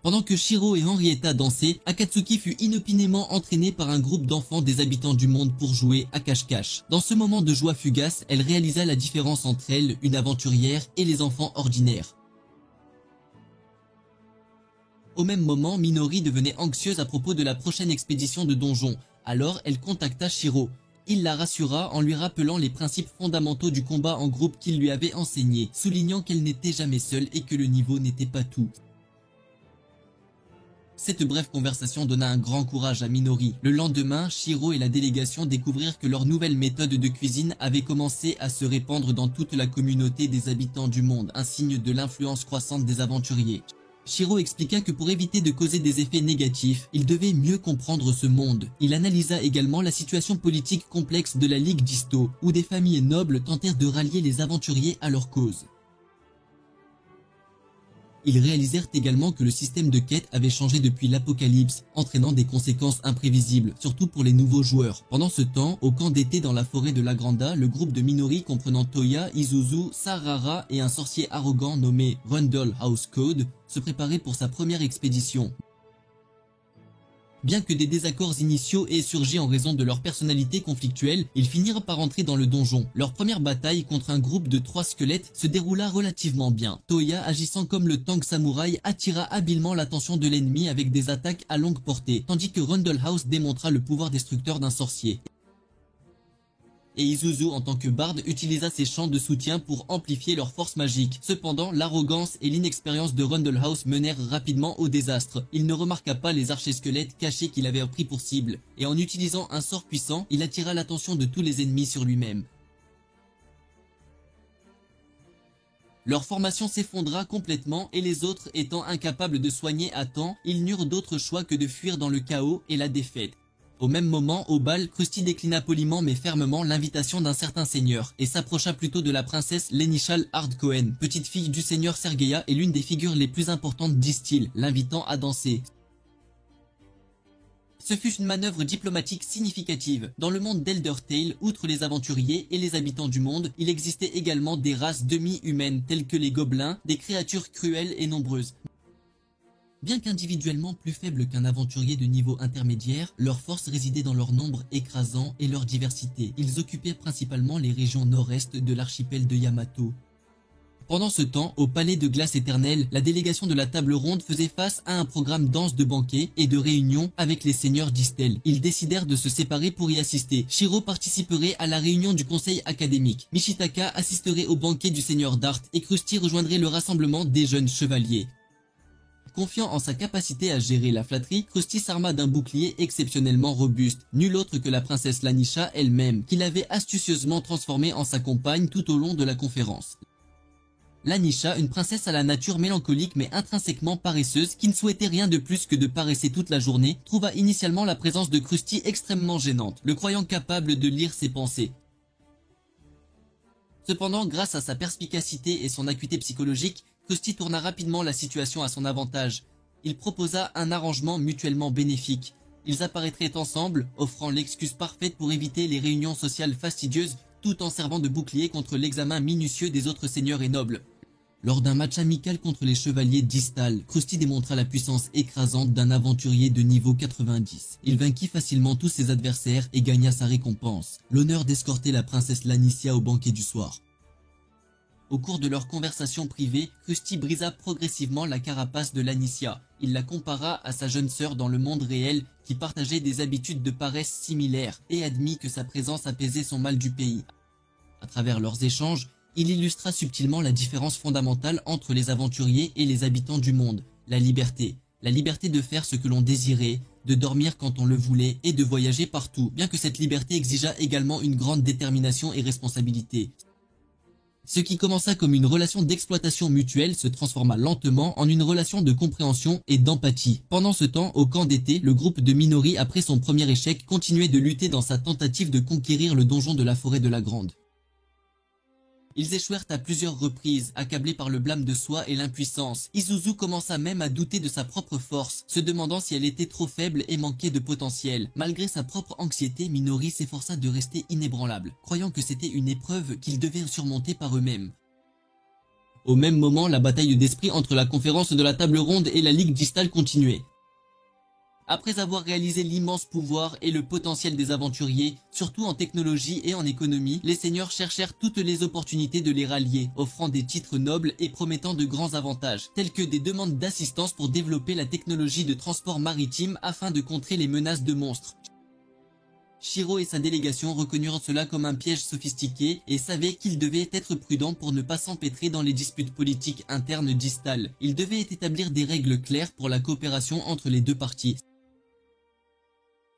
Pendant que Shiro et Henrietta dansaient, Akatsuki fut inopinément entraînée par un groupe d'enfants des habitants du monde pour jouer à cache-cache. Dans ce moment de joie fugace, elle réalisa la différence entre elle, une aventurière, et les enfants ordinaires. Au même moment, Minori devenait anxieuse à propos de la prochaine expédition de donjon. Alors, elle contacta Shiro. Il la rassura en lui rappelant les principes fondamentaux du combat en groupe qu'il lui avait enseigné, soulignant qu'elle n'était jamais seule et que le niveau n'était pas tout. Cette brève conversation donna un grand courage à Minori. Le lendemain, Shiro et la délégation découvrirent que leur nouvelle méthode de cuisine avait commencé à se répandre dans toute la communauté des habitants du monde, un signe de l'influence croissante des aventuriers. Shiro expliqua que pour éviter de causer des effets négatifs, il devait mieux comprendre ce monde. Il analysa également la situation politique complexe de la Ligue d'Isto, où des familles nobles tentèrent de rallier les aventuriers à leur cause. Ils réalisèrent également que le système de quête avait changé depuis l'apocalypse, entraînant des conséquences imprévisibles, surtout pour les nouveaux joueurs. Pendant ce temps, au camp d'été dans la forêt de la Granda, le groupe de Minori comprenant Toya, Izuzu, Sarara et un sorcier arrogant nommé Rundle House Code se préparait pour sa première expédition. Bien que des désaccords initiaux aient surgi en raison de leur personnalité conflictuelle, ils finirent par entrer dans le donjon. Leur première bataille contre un groupe de 3 squelettes se déroula relativement bien. Toya, agissant comme le tank samouraï, attira habilement l'attention de l'ennemi avec des attaques à longue portée, tandis que Rundle House démontra le pouvoir destructeur d'un sorcier. Et Isuzu en tant que barde utilisa ses chants de soutien pour amplifier leur force magique. Cependant, l'arrogance et l'inexpérience de Rundle House menèrent rapidement au désastre. Il ne remarqua pas les archers-squelettes cachés qu'il avait pris pour cible, et en utilisant un sort puissant, il attira l'attention de tous les ennemis sur lui-même. Leur formation s'effondra complètement et les autres étant incapables de soigner à temps, ils n'eurent d'autre choix que de fuir dans le chaos et la défaite. Au même moment, au bal, Krusty déclina poliment mais fermement l'invitation d'un certain seigneur et s'approcha plutôt de la princesse Lenishal Hardcohen, petite fille du seigneur Sergeia et l'une des figures les plus importantes d'Istil, l'invitant à danser. Ce fut une manœuvre diplomatique significative. Dans le monde d'Eldertale, outre les aventuriers et les habitants du monde, il existait également des races demi-humaines telles que les gobelins, des créatures cruelles et nombreuses. Bien qu'individuellement plus faibles qu'un aventurier de niveau intermédiaire, leur force résidait dans leur nombre écrasant et leur diversité. Ils occupaient principalement les régions nord-est de l'archipel de Yamato. Pendant ce temps, au palais de glace éternelle, la délégation de la table ronde faisait face à un programme dense de banquets et de réunions avec les seigneurs d'Istel. Ils décidèrent de se séparer pour y assister. Shiro participerait à la réunion du conseil académique. Mishitaka assisterait au banquet du seigneur Dart et Krusty rejoindrait le rassemblement des jeunes chevaliers. Confiant en sa capacité à gérer la flatterie, Krusty s'arma d'un bouclier exceptionnellement robuste, nul autre que la princesse Lanisha elle-même, qu'il avait astucieusement transformée en sa compagne tout au long de la conférence. Lanisha, une princesse à la nature mélancolique mais intrinsèquement paresseuse, qui ne souhaitait rien de plus que de paresser toute la journée, trouva initialement la présence de Krusty extrêmement gênante, le croyant capable de lire ses pensées. Cependant, grâce à sa perspicacité et son acuité psychologique, Krusty tourna rapidement la situation à son avantage. Il proposa un arrangement mutuellement bénéfique. Ils apparaîtraient ensemble, offrant l'excuse parfaite pour éviter les réunions sociales fastidieuses, tout en servant de bouclier contre l'examen minutieux des autres seigneurs et nobles. Lors d'un match amical contre les chevaliers d'Istal, Krusty démontra la puissance écrasante d'un aventurier de niveau 90. Il vainquit facilement tous ses adversaires et gagna sa récompense, l'honneur d'escorter la princesse Lanicia au banquet du soir. Au cours de leur conversation privée, Krusty brisa progressivement la carapace de Lanicia. Il la compara à sa jeune sœur dans le monde réel qui partageait des habitudes de paresse similaires et admit que sa présence apaisait son mal du pays. À travers leurs échanges, il illustra subtilement la différence fondamentale entre les aventuriers et les habitants du monde, la liberté. La liberté de faire ce que l'on désirait, de dormir quand on le voulait et de voyager partout, bien que cette liberté exigeât également une grande détermination et responsabilité. Ce qui commença comme une relation d'exploitation mutuelle se transforma lentement en une relation de compréhension et d'empathie. Pendant ce temps, au camp d'été, le groupe de Minori, après son premier échec, continuait de lutter dans sa tentative de conquérir le donjon de la forêt de la Grande. Ils échouèrent à plusieurs reprises, accablés par le blâme de soi et l'impuissance. Isuzu commença même à douter de sa propre force, se demandant si elle était trop faible et manquait de potentiel. Malgré sa propre anxiété, Minori s'efforça de rester inébranlable, croyant que c'était une épreuve qu'ils devaient surmonter par eux-mêmes. Au même moment, la bataille d'esprit entre la conférence de la table ronde et la Ligue d'Istal continuait. Après avoir réalisé l'immense pouvoir et le potentiel des aventuriers, surtout en technologie et en économie, les seigneurs cherchèrent toutes les opportunités de les rallier, offrant des titres nobles et promettant de grands avantages, tels que des demandes d'assistance pour développer la technologie de transport maritime afin de contrer les menaces de monstres. Shiro et sa délégation reconnurent cela comme un piège sophistiqué et savaient qu'ils devaient être prudents pour ne pas s'empêtrer dans les disputes politiques internes d'Istal. Ils devaient établir des règles claires pour la coopération entre les deux parties.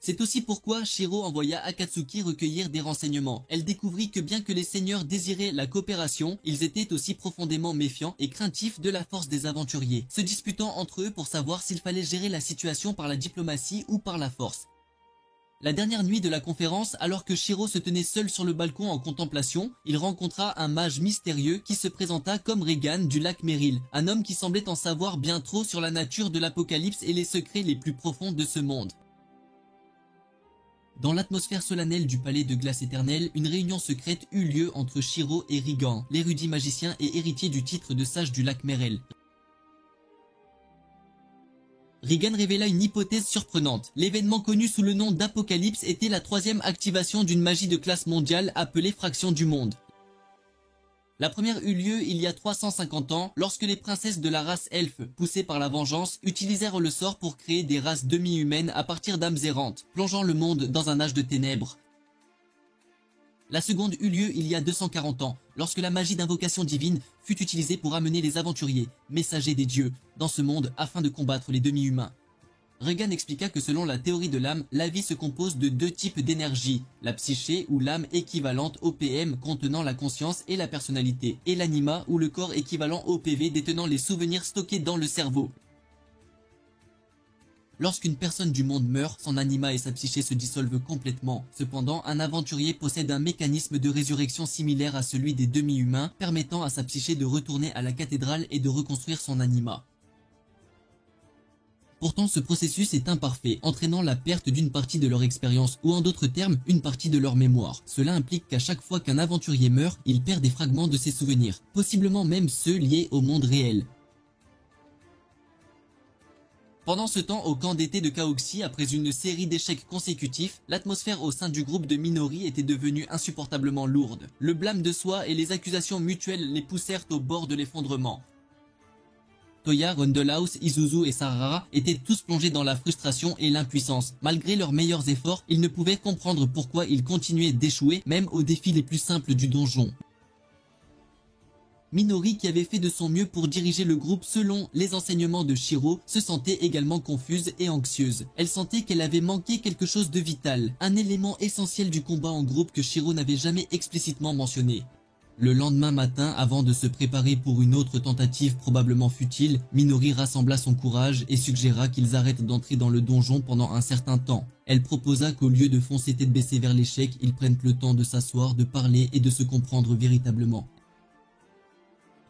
C'est aussi pourquoi Shiro envoya Akatsuki recueillir des renseignements. Elle découvrit que bien que les seigneurs désiraient la coopération, ils étaient aussi profondément méfiants et craintifs de la force des aventuriers, se disputant entre eux pour savoir s'il fallait gérer la situation par la diplomatie ou par la force. La dernière nuit de la conférence, alors que Shiro se tenait seul sur le balcon en contemplation, il rencontra un mage mystérieux qui se présenta comme Regan du lac Merrill, un homme qui semblait en savoir bien trop sur la nature de l'apocalypse et les secrets les plus profonds de ce monde. Dans l'atmosphère solennelle du palais de glace éternelle, une réunion secrète eut lieu entre Shiro et Regan, l'érudit magicien et héritier du titre de sage du lac Merrill. Regan révéla une hypothèse surprenante. L'événement connu sous le nom d'Apocalypse était la troisième activation d'une magie de classe mondiale appelée Fraction du Monde. La première eut lieu il y a 350 ans, lorsque les princesses de la race elfe, poussées par la vengeance, utilisèrent le sort pour créer des races demi-humaines à partir d'âmes errantes, plongeant le monde dans un âge de ténèbres. La seconde eut lieu il y a 240 ans, lorsque la magie d'invocation divine fut utilisée pour amener les aventuriers, messagers des dieux, dans ce monde afin de combattre les demi-humains. Regan expliqua que selon la théorie de l'âme, la vie se compose de deux types d'énergie, la psyché ou l'âme équivalente au PM contenant la conscience et la personnalité, et l'anima ou le corps équivalent au PV détenant les souvenirs stockés dans le cerveau. Lorsqu'une personne du monde meurt, son anima et sa psyché se dissolvent complètement. Cependant, un aventurier possède un mécanisme de résurrection similaire à celui des demi-humains, permettant à sa psyché de retourner à la cathédrale et de reconstruire son anima. Pourtant, ce processus est imparfait, entraînant la perte d'une partie de leur expérience, ou en d'autres termes, une partie de leur mémoire. Cela implique qu'à chaque fois qu'un aventurier meurt, il perd des fragments de ses souvenirs, possiblement même ceux liés au monde réel. Pendant ce temps, au camp d'été de Kaoxi, après une série d'échecs consécutifs, l'atmosphère au sein du groupe de Minori était devenue insupportablement lourde. Le blâme de soi et les accusations mutuelles les poussèrent au bord de l'effondrement. Toya, Rundlehouse, Isuzu et Sarara étaient tous plongés dans la frustration et l'impuissance. Malgré leurs meilleurs efforts, ils ne pouvaient comprendre pourquoi ils continuaient d'échouer, même aux défis les plus simples du donjon. Minori, qui avait fait de son mieux pour diriger le groupe selon les enseignements de Shiro, se sentait également confuse et anxieuse. Elle sentait qu'elle avait manqué quelque chose de vital, un élément essentiel du combat en groupe que Shiro n'avait jamais explicitement mentionné. Le lendemain matin, avant de se préparer pour une autre tentative probablement futile, Minori rassembla son courage et suggéra qu'ils arrêtent d'entrer dans le donjon pendant un certain temps. Elle proposa qu'au lieu de foncer tête baissée vers l'échec, ils prennent le temps de s'asseoir, de parler et de se comprendre véritablement.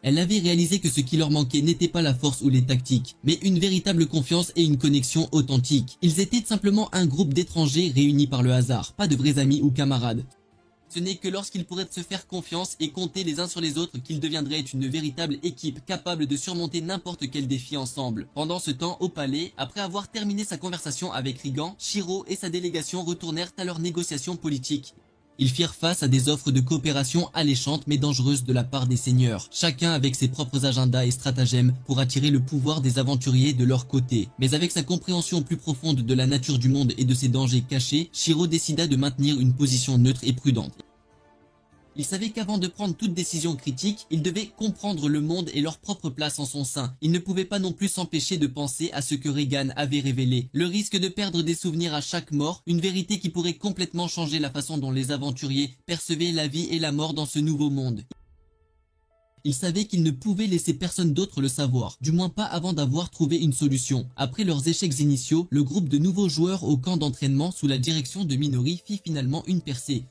Elle avait réalisé que ce qui leur manquait n'était pas la force ou les tactiques, mais une véritable confiance et une connexion authentique. Ils étaient simplement un groupe d'étrangers réunis par le hasard, pas de vrais amis ou camarades. Ce n'est que lorsqu'ils pourraient se faire confiance et compter les uns sur les autres qu'ils deviendraient une véritable équipe capable de surmonter n'importe quel défi ensemble. Pendant ce temps, au palais, après avoir terminé sa conversation avec Regan, Shiro et sa délégation retournèrent à leurs négociations politiques. Ils firent face à des offres de coopération alléchantes mais dangereuses de la part des seigneurs, chacun avec ses propres agendas et stratagèmes pour attirer le pouvoir des aventuriers de leur côté. Mais avec sa compréhension plus profonde de la nature du monde et de ses dangers cachés, Shiro décida de maintenir une position neutre et prudente. Il savait qu'avant de prendre toute décision critique, ils devaient comprendre le monde et leur propre place en son sein. Ils ne pouvaient pas non plus s'empêcher de penser à ce que Regan avait révélé. Le risque de perdre des souvenirs à chaque mort, une vérité qui pourrait complètement changer la façon dont les aventuriers percevaient la vie et la mort dans ce nouveau monde. Ils savaient qu'ils ne pouvaient laisser personne d'autre le savoir, du moins pas avant d'avoir trouvé une solution. Après leurs échecs initiaux, le groupe de nouveaux joueurs au camp d'entraînement sous la direction de Minori fit finalement une percée.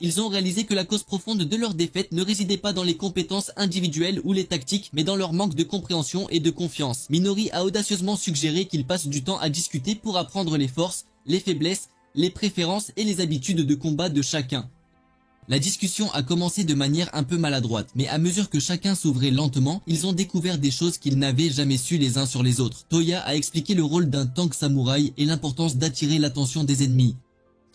Ils ont réalisé que la cause profonde de leur défaite ne résidait pas dans les compétences individuelles ou les tactiques, mais dans leur manque de compréhension et de confiance. Minori a audacieusement suggéré qu'ils passent du temps à discuter pour apprendre les forces, les faiblesses, les préférences et les habitudes de combat de chacun. La discussion a commencé de manière un peu maladroite, mais à mesure que chacun s'ouvrait lentement, ils ont découvert des choses qu'ils n'avaient jamais su les uns sur les autres. Toya a expliqué le rôle d'un tank samouraï et l'importance d'attirer l'attention des ennemis,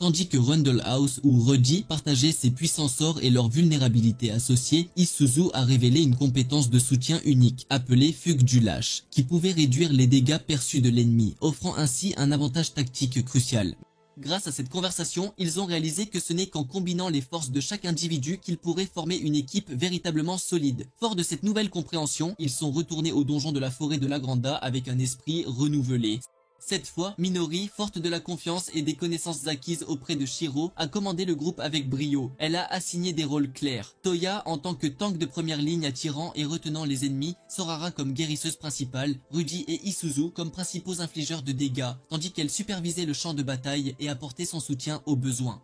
tandis que Rundlehouse ou Ruddy partageaient ses puissants sorts et leurs vulnérabilités associées. Isuzu a révélé une compétence de soutien unique, appelée Fugue du Lâche, qui pouvait réduire les dégâts perçus de l'ennemi, offrant ainsi un avantage tactique crucial. Grâce à cette conversation, ils ont réalisé que ce n'est qu'en combinant les forces de chaque individu qu'ils pourraient former une équipe véritablement solide. Forts de cette nouvelle compréhension, ils sont retournés au donjon de la forêt de Lagranda avec un esprit renouvelé. Cette fois, Minori, forte de la confiance et des connaissances acquises auprès de Shiro, a commandé le groupe avec brio. Elle a assigné des rôles clairs. Toya en tant que tank de première ligne attirant et retenant les ennemis, Sorara comme guérisseuse principale, Ruddy et Isuzu comme principaux infligeurs de dégâts, tandis qu'elle supervisait le champ de bataille et apportait son soutien aux besoins.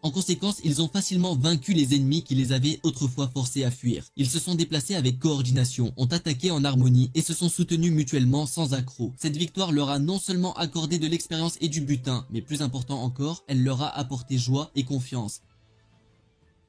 En conséquence, ils ont facilement vaincu les ennemis qui les avaient autrefois forcés à fuir. Ils se sont déplacés avec coordination, ont attaqué en harmonie et se sont soutenus mutuellement sans accroc. Cette victoire leur a non seulement accordé de l'expérience et du butin, mais plus important encore, elle leur a apporté joie et confiance.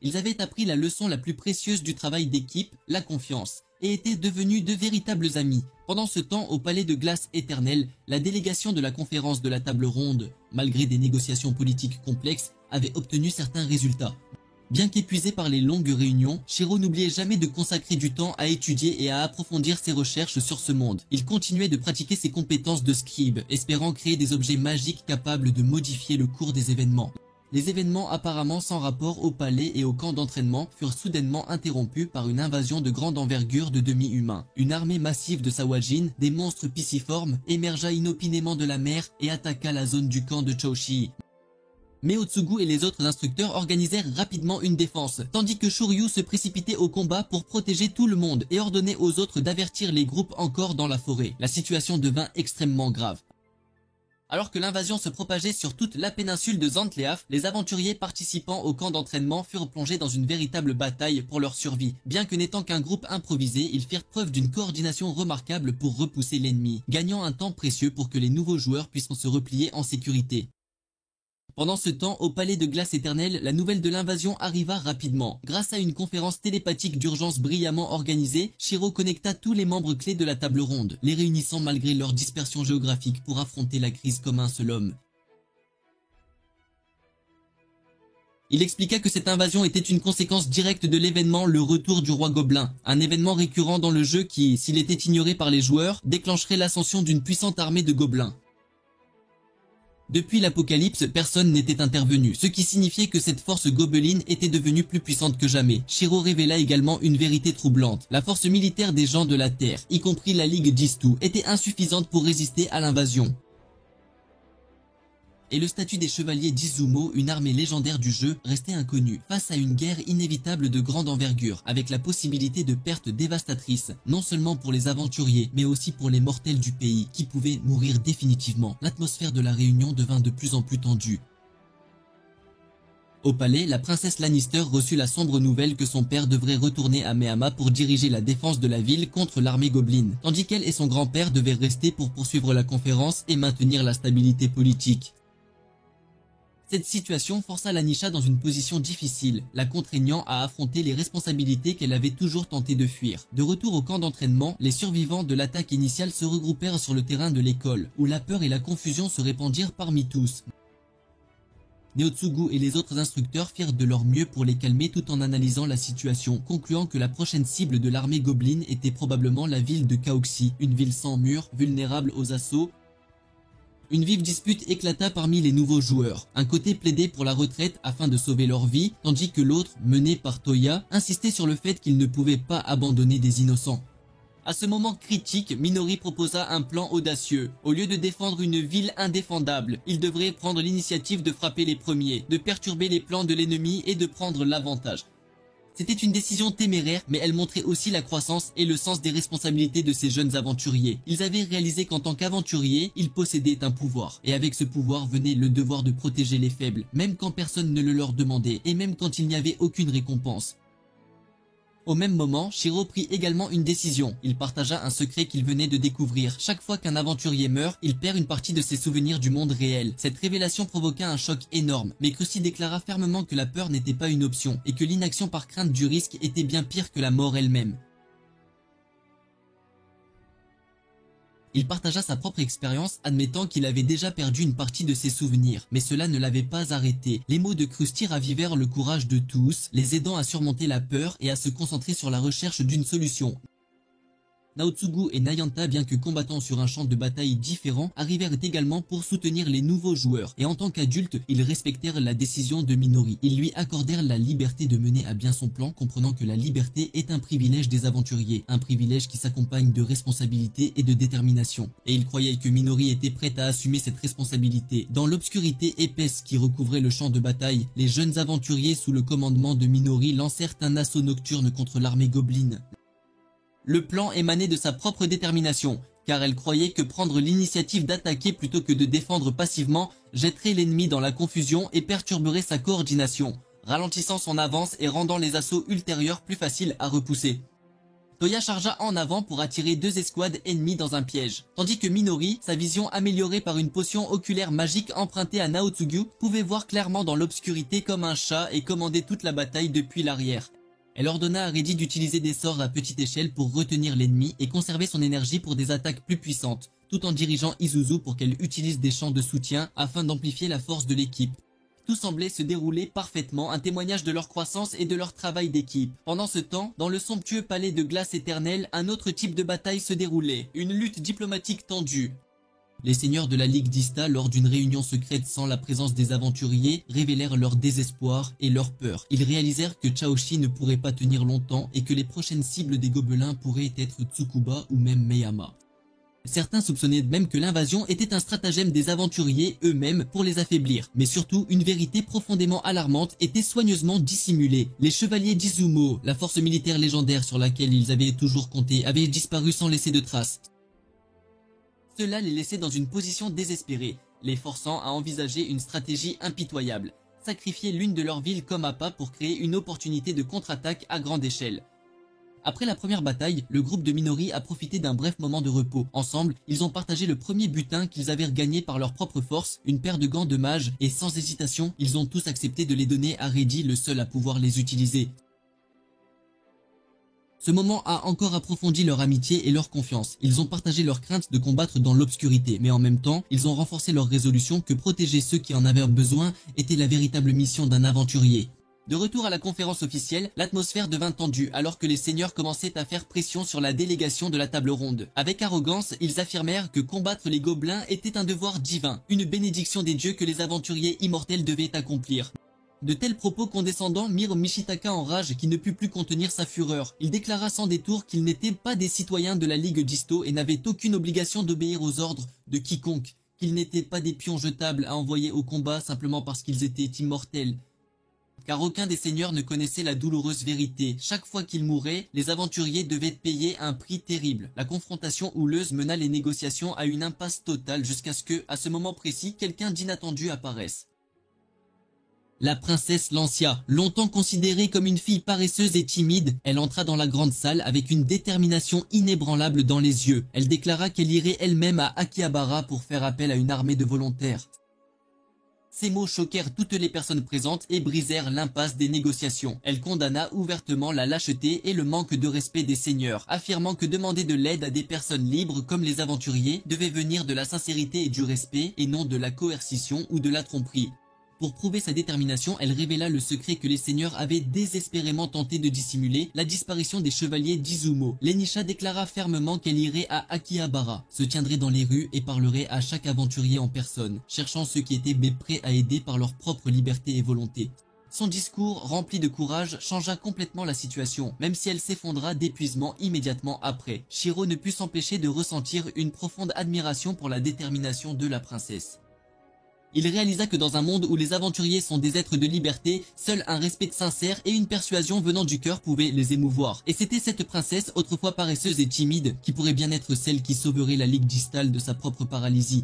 Ils avaient appris la leçon la plus précieuse du travail d'équipe, la confiance. et étaient devenus de véritables amis. Pendant ce temps, au palais de glace éternelle, la délégation de la conférence de la table ronde, malgré des négociations politiques complexes, avait obtenu certains résultats. Bien qu'épuisé par les longues réunions, Shiro n'oubliait jamais de consacrer du temps à étudier et à approfondir ses recherches sur ce monde. Il continuait de pratiquer ses compétences de scribe, espérant créer des objets magiques capables de modifier le cours des événements. Les événements apparemment sans rapport au palais et au camp d'entraînement furent soudainement interrompus par une invasion de grande envergure de demi-humains. Une armée massive de Sawajin, des monstres pisciformes, émergea inopinément de la mer et attaqua la zone du camp de Chouchi. Mais Otsugu et les autres instructeurs organisèrent rapidement une défense, tandis que Shoryu se précipitait au combat pour protéger tout le monde et ordonnait aux autres d'avertir les groupes encore dans la forêt. La situation devint extrêmement grave. Alors que l'invasion se propageait sur toute la péninsule de Zantleaf, les aventuriers participant au camp d'entraînement furent plongés dans une véritable bataille pour leur survie. Bien que n'étant qu'un groupe improvisé, ils firent preuve d'une coordination remarquable pour repousser l'ennemi, gagnant un temps précieux pour que les nouveaux joueurs puissent se replier en sécurité. Pendant ce temps, au palais de glace éternelle, la nouvelle de l'invasion arriva rapidement. Grâce à une conférence télépathique d'urgence brillamment organisée, Shiro connecta tous les membres clés de la table ronde, les réunissant malgré leur dispersion géographique pour affronter la crise comme un seul homme. Il expliqua que cette invasion était une conséquence directe de l'événement Le Retour du Roi Gobelin, un événement récurrent dans le jeu qui, s'il était ignoré par les joueurs, déclencherait l'ascension d'une puissante armée de gobelins. Depuis l'apocalypse, personne n'était intervenu, ce qui signifiait que cette force gobeline était devenue plus puissante que jamais. Shiro révéla également une vérité troublante. La force militaire des gens de la Terre, y compris la Ligue d'Istu, était insuffisante pour résister à l'invasion. Et le statut des chevaliers d'Izumo, une armée légendaire du jeu, restait inconnu, face à une guerre inévitable de grande envergure, avec la possibilité de pertes dévastatrices, non seulement pour les aventuriers, mais aussi pour les mortels du pays, qui pouvaient mourir définitivement. L'atmosphère de la réunion devint de plus en plus tendue. Au palais, la princesse Lannister reçut la sombre nouvelle que son père devrait retourner à Mehama pour diriger la défense de la ville contre l'armée gobeline, tandis qu'elle et son grand-père devaient rester pour poursuivre la conférence et maintenir la stabilité politique. Cette situation força Lanisha dans une position difficile, la contraignant à affronter les responsabilités qu'elle avait toujours tenté de fuir. De retour au camp d'entraînement, les survivants de l'attaque initiale se regroupèrent sur le terrain de l'école, où la peur et la confusion se répandirent parmi tous. Neotsugu et les autres instructeurs firent de leur mieux pour les calmer tout en analysant la situation, concluant que la prochaine cible de l'armée gobeline était probablement la ville de Kaoxi, une ville sans murs, vulnérable aux assauts. Une vive dispute éclata parmi les nouveaux joueurs. Un côté plaidait pour la retraite afin de sauver leur vie, tandis que l'autre, mené par Toya, insistait sur le fait qu'ils ne pouvaient pas abandonner des innocents. À ce moment critique, Minori proposa un plan audacieux. Au lieu de défendre une ville indéfendable, ils devraient prendre l'initiative de frapper les premiers, de perturber les plans de l'ennemi et de prendre l'avantage. C'était une décision téméraire, mais elle montrait aussi la croissance et le sens des responsabilités de ces jeunes aventuriers. Ils avaient réalisé qu'en tant qu'aventuriers, ils possédaient un pouvoir. Et avec ce pouvoir venait le devoir de protéger les faibles, même quand personne ne le leur demandait, et même quand il n'y avait aucune récompense. Au même moment, Shiro prit également une décision. Il partagea un secret qu'il venait de découvrir. Chaque fois qu'un aventurier meurt, il perd une partie de ses souvenirs du monde réel. Cette révélation provoqua un choc énorme, mais Krusty déclara fermement que la peur n'était pas une option, et que l'inaction par crainte du risque était bien pire que la mort elle-même. Il partagea sa propre expérience, admettant qu'il avait déjà perdu une partie de ses souvenirs. Mais cela ne l'avait pas arrêté. Les mots de Krusty ravivèrent le courage de tous, les aidant à surmonter la peur et à se concentrer sur la recherche d'une solution. Naotsugu et Nayanta, bien que combattant sur un champ de bataille différent, arrivèrent également pour soutenir les nouveaux joueurs, et en tant qu'adultes, ils respectèrent la décision de Minori. Ils lui accordèrent la liberté de mener à bien son plan, comprenant que la liberté est un privilège des aventuriers, un privilège qui s'accompagne de responsabilité et de détermination. Et ils croyaient que Minori était prête à assumer cette responsabilité. Dans l'obscurité épaisse qui recouvrait le champ de bataille, les jeunes aventuriers sous le commandement de Minori lancèrent un assaut nocturne contre l'armée gobeline. Le plan émanait de sa propre détermination, car elle croyait que prendre l'initiative d'attaquer plutôt que de défendre passivement jetterait l'ennemi dans la confusion et perturberait sa coordination, ralentissant son avance et rendant les assauts ultérieurs plus faciles à repousser. Toya chargea en avant pour attirer 2 escouades ennemies dans un piège, tandis que Minori, sa vision améliorée par une potion oculaire magique empruntée à Naotsugu, pouvait voir clairement dans l'obscurité comme un chat et commander toute la bataille depuis l'arrière. Elle ordonna à Reddy d'utiliser des sorts à petite échelle pour retenir l'ennemi et conserver son énergie pour des attaques plus puissantes, tout en dirigeant Isuzu pour qu'elle utilise des champs de soutien afin d'amplifier la force de l'équipe. Tout semblait se dérouler parfaitement, un témoignage de leur croissance et de leur travail d'équipe. Pendant ce temps, dans le somptueux palais de glace éternelle, un autre type de bataille se déroulait, une lutte diplomatique tendue. Les seigneurs de la Ligue d'Ista, lors d'une réunion secrète sans la présence des aventuriers, révélèrent leur désespoir et leur peur. Ils réalisèrent que Chaoshi ne pourrait pas tenir longtemps et que les prochaines cibles des gobelins pourraient être Tsukuba ou même Meyama. Certains soupçonnaient même que l'invasion était un stratagème des aventuriers eux-mêmes pour les affaiblir. Mais surtout, une vérité profondément alarmante était soigneusement dissimulée. Les chevaliers d'Izumo, la force militaire légendaire sur laquelle ils avaient toujours compté, avaient disparu sans laisser de traces. Cela les laissait dans une position désespérée, les forçant à envisager une stratégie impitoyable, sacrifier l'une de leurs villes comme appât pour créer une opportunité de contre-attaque à grande échelle. Après la première bataille, le groupe de Minori a profité d'un bref moment de repos. Ensemble, ils ont partagé le premier butin qu'ils avaient gagné par leur propre force, une paire de gants de mage, et sans hésitation, ils ont tous accepté de les donner à Reddy, le seul à pouvoir les utiliser. Ce moment a encore approfondi leur amitié et leur confiance. Ils ont partagé leur crainte de combattre dans l'obscurité, mais en même temps, ils ont renforcé leur résolution que protéger ceux qui en avaient besoin était la véritable mission d'un aventurier. De retour à la conférence officielle, l'atmosphère devint tendue alors que les seigneurs commençaient à faire pression sur la délégation de la table ronde. Avec arrogance, ils affirmèrent que combattre les gobelins était un devoir divin, une bénédiction des dieux que les aventuriers immortels devaient accomplir. De tels propos condescendants mirent Mishitaka en rage qui ne put plus contenir sa fureur. Il déclara sans détour qu'ils n'étaient pas des citoyens de la Ligue d'Isto et n'avaient aucune obligation d'obéir aux ordres de quiconque, qu'ils n'étaient pas des pions jetables à envoyer au combat simplement parce qu'ils étaient immortels. Car aucun des seigneurs ne connaissait la douloureuse vérité. Chaque fois qu'ils mouraient, les aventuriers devaient payer un prix terrible. La confrontation houleuse mena les négociations à une impasse totale jusqu'à ce que, à ce moment précis, quelqu'un d'inattendu apparaisse. La princesse Lancia, longtemps considérée comme une fille paresseuse et timide, elle entra dans la grande salle avec une détermination inébranlable dans les yeux. Elle déclara qu'elle irait elle-même à Akihabara pour faire appel à une armée de volontaires. Ces mots choquèrent toutes les personnes présentes et brisèrent l'impasse des négociations. Elle condamna ouvertement la lâcheté et le manque de respect des seigneurs, affirmant que demander de l'aide à des personnes libres comme les aventuriers devait venir de la sincérité et du respect et non de la coercition ou de la tromperie. Pour prouver sa détermination, elle révéla le secret que les seigneurs avaient désespérément tenté de dissimuler, la disparition des chevaliers d'Izumo. Lenisha déclara fermement qu'elle irait à Akihabara, se tiendrait dans les rues et parlerait à chaque aventurier en personne, cherchant ceux qui étaient prêts à aider par leur propre liberté et volonté. Son discours, rempli de courage, changea complètement la situation, même si elle s'effondra d'épuisement immédiatement après. Shiro ne put s'empêcher de ressentir une profonde admiration pour la détermination de la princesse. Il réalisa que dans un monde où les aventuriers sont des êtres de liberté, seul un respect sincère et une persuasion venant du cœur pouvaient les émouvoir. Et c'était cette princesse, autrefois paresseuse et timide, qui pourrait bien être celle qui sauverait la Ligue d'Istal de sa propre paralysie.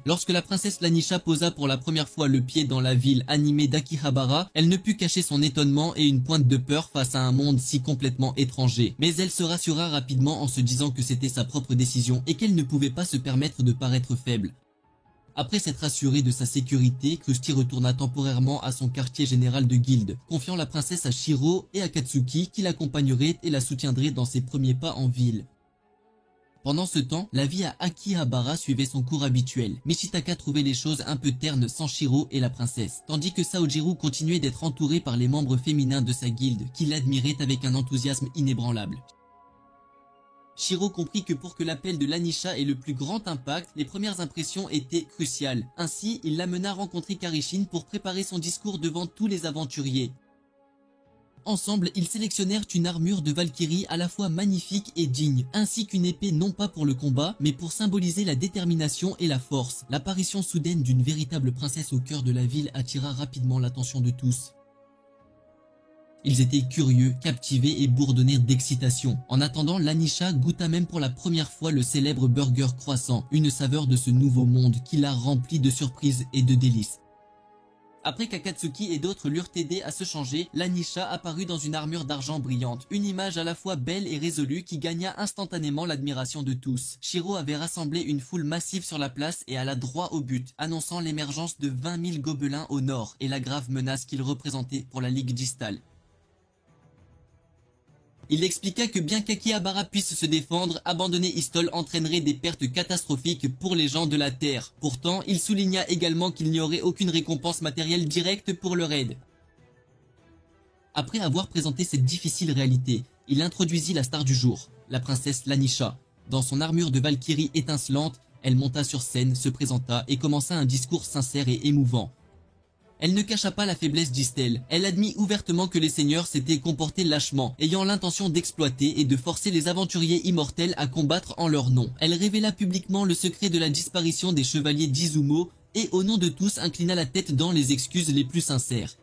Lorsque la princesse Lanisha posa pour la première fois le pied dans la ville animée d'Akihabara, elle ne put cacher son étonnement et une pointe de peur face à un monde si complètement étranger. Mais elle se rassura rapidement en se disant que c'était sa propre décision et qu'elle ne pouvait pas se permettre de paraître faible. Après s'être assuré de sa sécurité, Krusty retourna temporairement à son quartier général de guilde, confiant la princesse à Shiro et à Katsuki qui l'accompagneraient et la soutiendraient dans ses premiers pas en ville. Pendant ce temps, la vie à Akihabara suivait son cours habituel. Mishitaka trouvait les choses un peu ternes sans Shiro et la princesse, tandis que Saojiru continuait d'être entouré par les membres féminins de sa guilde, qui l'admiraient avec un enthousiasme inébranlable. Shiro comprit que pour que l'appel de Lanisha ait le plus grand impact, les premières impressions étaient cruciales. Ainsi, il l'amena rencontrer Karishin pour préparer son discours devant tous les aventuriers. Ensemble, ils sélectionnèrent une armure de Valkyrie à la fois magnifique et digne, ainsi qu'une épée non pas pour le combat, mais pour symboliser la détermination et la force. L'apparition soudaine d'une véritable princesse au cœur de la ville attira rapidement l'attention de tous. Ils étaient curieux, captivés et bourdonnèrent d'excitation. En attendant, Lanisha goûta même pour la première fois le célèbre burger croissant, une saveur de ce nouveau monde qui la remplit de surprises et de délices. Après qu'Akatsuki et d'autres l'eurent aidé à se changer, Lanisha apparut dans une armure d'argent brillante, une image à la fois belle et résolue qui gagna instantanément l'admiration de tous. Shiro avait rassemblé une foule massive sur la place et alla droit au but, annonçant l'émergence de 20 000 gobelins au nord et la grave menace qu'ils représentaient pour la Ligue d'Istal. Il expliqua que bien qu'Akihabara puisse se défendre, abandonner Istol entraînerait des pertes catastrophiques pour les gens de la Terre. Pourtant, il souligna également qu'il n'y aurait aucune récompense matérielle directe pour leur aide. Après avoir présenté cette difficile réalité, il introduisit la star du jour, la princesse Lanisha. Dans son armure de Valkyrie étincelante, elle monta sur scène, se présenta et commença un discours sincère et émouvant. Elle ne cacha pas la faiblesse d'Istel. Elle admit ouvertement que les seigneurs s'étaient comportés lâchement, ayant l'intention d'exploiter et de forcer les aventuriers immortels à combattre en leur nom. Elle révéla publiquement le secret de la disparition des chevaliers d'Izumo et au nom de tous inclina la tête dans les excuses les plus sincères.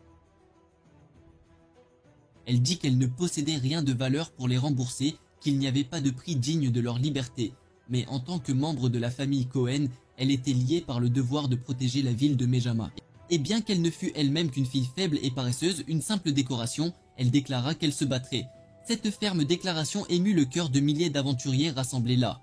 Elle dit qu'elle ne possédait rien de valeur pour les rembourser, qu'il n'y avait pas de prix digne de leur liberté. Mais en tant que membre de la famille Cohen, elle était liée par le devoir de protéger la ville de Mejama. Et bien qu'elle ne fût elle-même qu'une fille faible et paresseuse, une simple décoration, elle déclara qu'elle se battrait. Cette ferme déclaration émut le cœur de milliers d'aventuriers rassemblés là.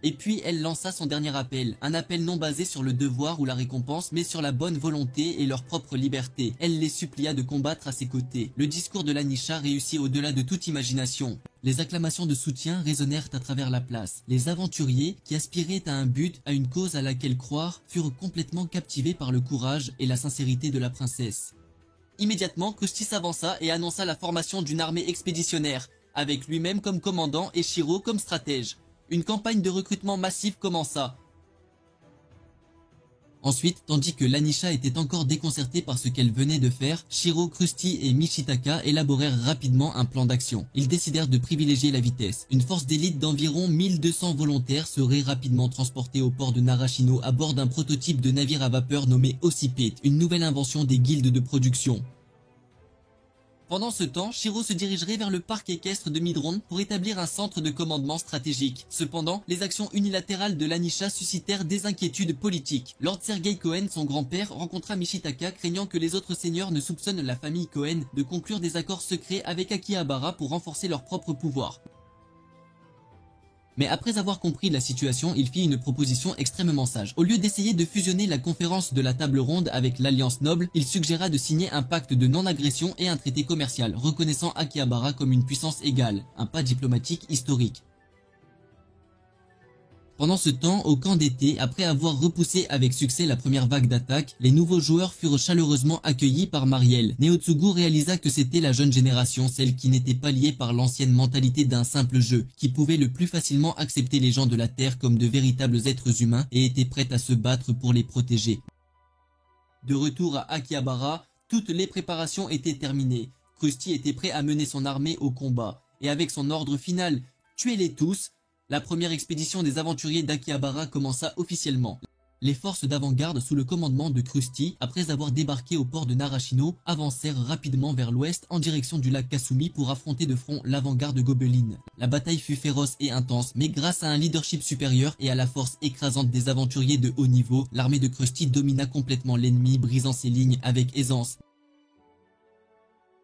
Et puis elle lança son dernier appel, un appel non basé sur le devoir ou la récompense, mais sur la bonne volonté et leur propre liberté. Elle les supplia de combattre à ses côtés. Le discours de Lanisha réussit au-delà de toute imagination. Les acclamations de soutien résonnèrent à travers la place. Les aventuriers, qui aspiraient à un but, à une cause à laquelle croire, furent complètement captivés par le courage et la sincérité de la princesse. Immédiatement, Krusty s'avança et annonça la formation d'une armée expéditionnaire, avec lui-même comme commandant et Shiro comme stratège. Une campagne de recrutement massif commença. Ensuite, tandis que Lanisha était encore déconcertée par ce qu'elle venait de faire, Shiro, Krusty et Michitaka élaborèrent rapidement un plan d'action. Ils décidèrent de privilégier la vitesse. Une force d'élite d'environ 1200 volontaires serait rapidement transportée au port de Narashino à bord d'un prototype de navire à vapeur nommé Ossipate, une nouvelle invention des guildes de production. Pendant ce temps, Shiro se dirigerait vers le parc équestre de Midron pour établir un centre de commandement stratégique. Cependant, les actions unilatérales de Lanisha suscitèrent des inquiétudes politiques. Lord Sergei Cohen, son grand-père, rencontra Michitaka craignant que les autres seigneurs ne soupçonnent la famille Cohen de conclure des accords secrets avec Akihabara pour renforcer leur propre pouvoir. Mais après avoir compris la situation, il fit une proposition extrêmement sage. Au lieu d'essayer de fusionner la conférence de la table ronde avec l'Alliance Noble, il suggéra de signer un pacte de non-agression et un traité commercial, reconnaissant Akihabara comme une puissance égale, un pas diplomatique historique. Pendant ce temps, au camp d'été, après avoir repoussé avec succès la première vague d'attaque, les nouveaux joueurs furent chaleureusement accueillis par Mariel. Neotsugu réalisa que c'était la jeune génération, celle qui n'était pas liée par l'ancienne mentalité d'un simple jeu, qui pouvait le plus facilement accepter les gens de la Terre comme de véritables êtres humains et était prête à se battre pour les protéger. De retour à Akihabara, toutes les préparations étaient terminées. Krusty était prêt à mener son armée au combat, et avec son ordre final « Tuez-les tous », la première expédition des aventuriers d'Akihabara commença officiellement. Les forces d'avant-garde sous le commandement de Krusty, après avoir débarqué au port de Narashino, avancèrent rapidement vers l'ouest en direction du lac Kasumi pour affronter de front l'avant-garde gobeline. La bataille fut féroce et intense, mais grâce à un leadership supérieur et à la force écrasante des aventuriers de haut niveau, l'armée de Krusty domina complètement l'ennemi, brisant ses lignes avec aisance.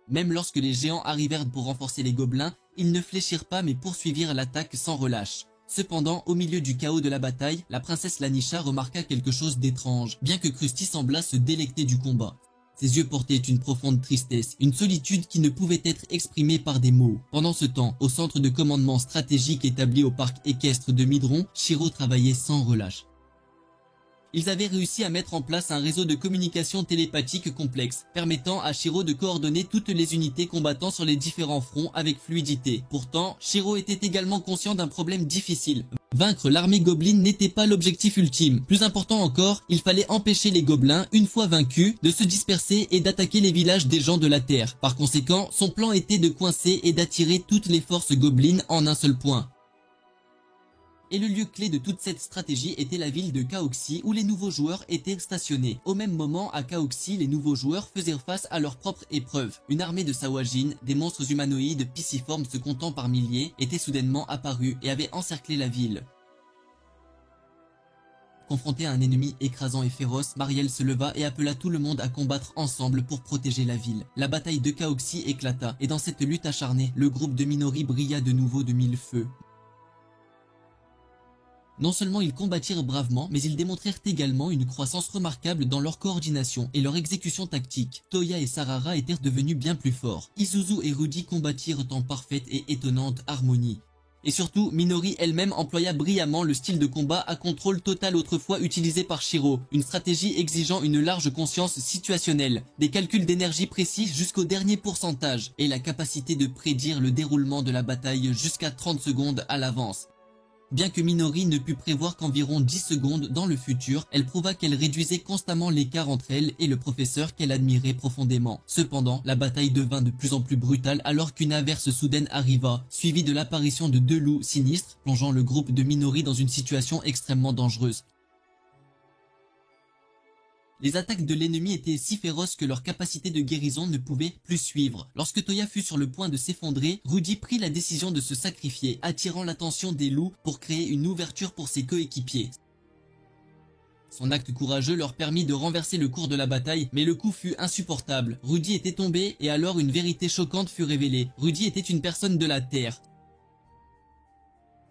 Même lorsque les géants arrivèrent pour renforcer les gobelins, ils ne fléchirent pas mais poursuivirent l'attaque sans relâche. Cependant, au milieu du chaos de la bataille, la princesse Lanisha remarqua quelque chose d'étrange, bien que Krusty semblât se délecter du combat. Ses yeux portaient une profonde tristesse, une solitude qui ne pouvait être exprimée par des mots. Pendant ce temps, au centre de commandement stratégique établi au parc équestre de Midron, Shiro travaillait sans relâche. Ils avaient réussi à mettre en place un réseau de communication télépathique complexe, permettant à Shiro de coordonner toutes les unités combattant sur les différents fronts avec fluidité. Pourtant, Shiro était également conscient d'un problème difficile. Vaincre l'armée gobeline n'était pas l'objectif ultime. Plus important encore, il fallait empêcher les gobelins, une fois vaincus, de se disperser et d'attaquer les villages des gens de la Terre. Par conséquent, son plan était de coincer et d'attirer toutes les forces gobelines en un seul point. Et le lieu clé de toute cette stratégie était la ville de Kaoxi où les nouveaux joueurs étaient stationnés. Au même moment, à Kaoxi, les nouveaux joueurs faisaient face à leur propre épreuve. Une armée de Sawajin, des monstres humanoïdes pisciformes se comptant par milliers, était soudainement apparue et avait encerclé la ville. Confronté à un ennemi écrasant et féroce, Mariel se leva et appela tout le monde à combattre ensemble pour protéger la ville. La bataille de Kaoxi éclata, et dans cette lutte acharnée, le groupe de Minori brilla de nouveau de mille feux. Non seulement ils combattirent bravement, mais ils démontrèrent également une croissance remarquable dans leur coordination et leur exécution tactique. Toya et Sarara étaient devenus bien plus forts. Isuzu et Rudy combattirent en parfaite et étonnante harmonie. Et surtout, Minori elle-même employa brillamment le style de combat à contrôle total autrefois utilisé par Shiro, une stratégie exigeant une large conscience situationnelle, des calculs d'énergie précis jusqu'au dernier pourcentage, et la capacité de prédire le déroulement de la bataille jusqu'à 30 secondes à l'avance. Bien que Minori ne put prévoir qu'environ 10 secondes dans le futur, elle prouva qu'elle réduisait constamment l'écart entre elle et le professeur qu'elle admirait profondément. Cependant, la bataille devint de plus en plus brutale alors qu'une averse soudaine arriva, suivie de l'apparition de deux loups sinistres, plongeant le groupe de Minori dans une situation extrêmement dangereuse. Les attaques de l'ennemi étaient si féroces que leur capacité de guérison ne pouvait plus suivre. Lorsque Toya fut sur le point de s'effondrer, Rudy prit la décision de se sacrifier, attirant l'attention des loups pour créer une ouverture pour ses coéquipiers. Son acte courageux leur permit de renverser le cours de la bataille, mais le coup fut insupportable. Rudy était tombé et alors une vérité choquante fut révélée. Rudy était une personne de la Terre.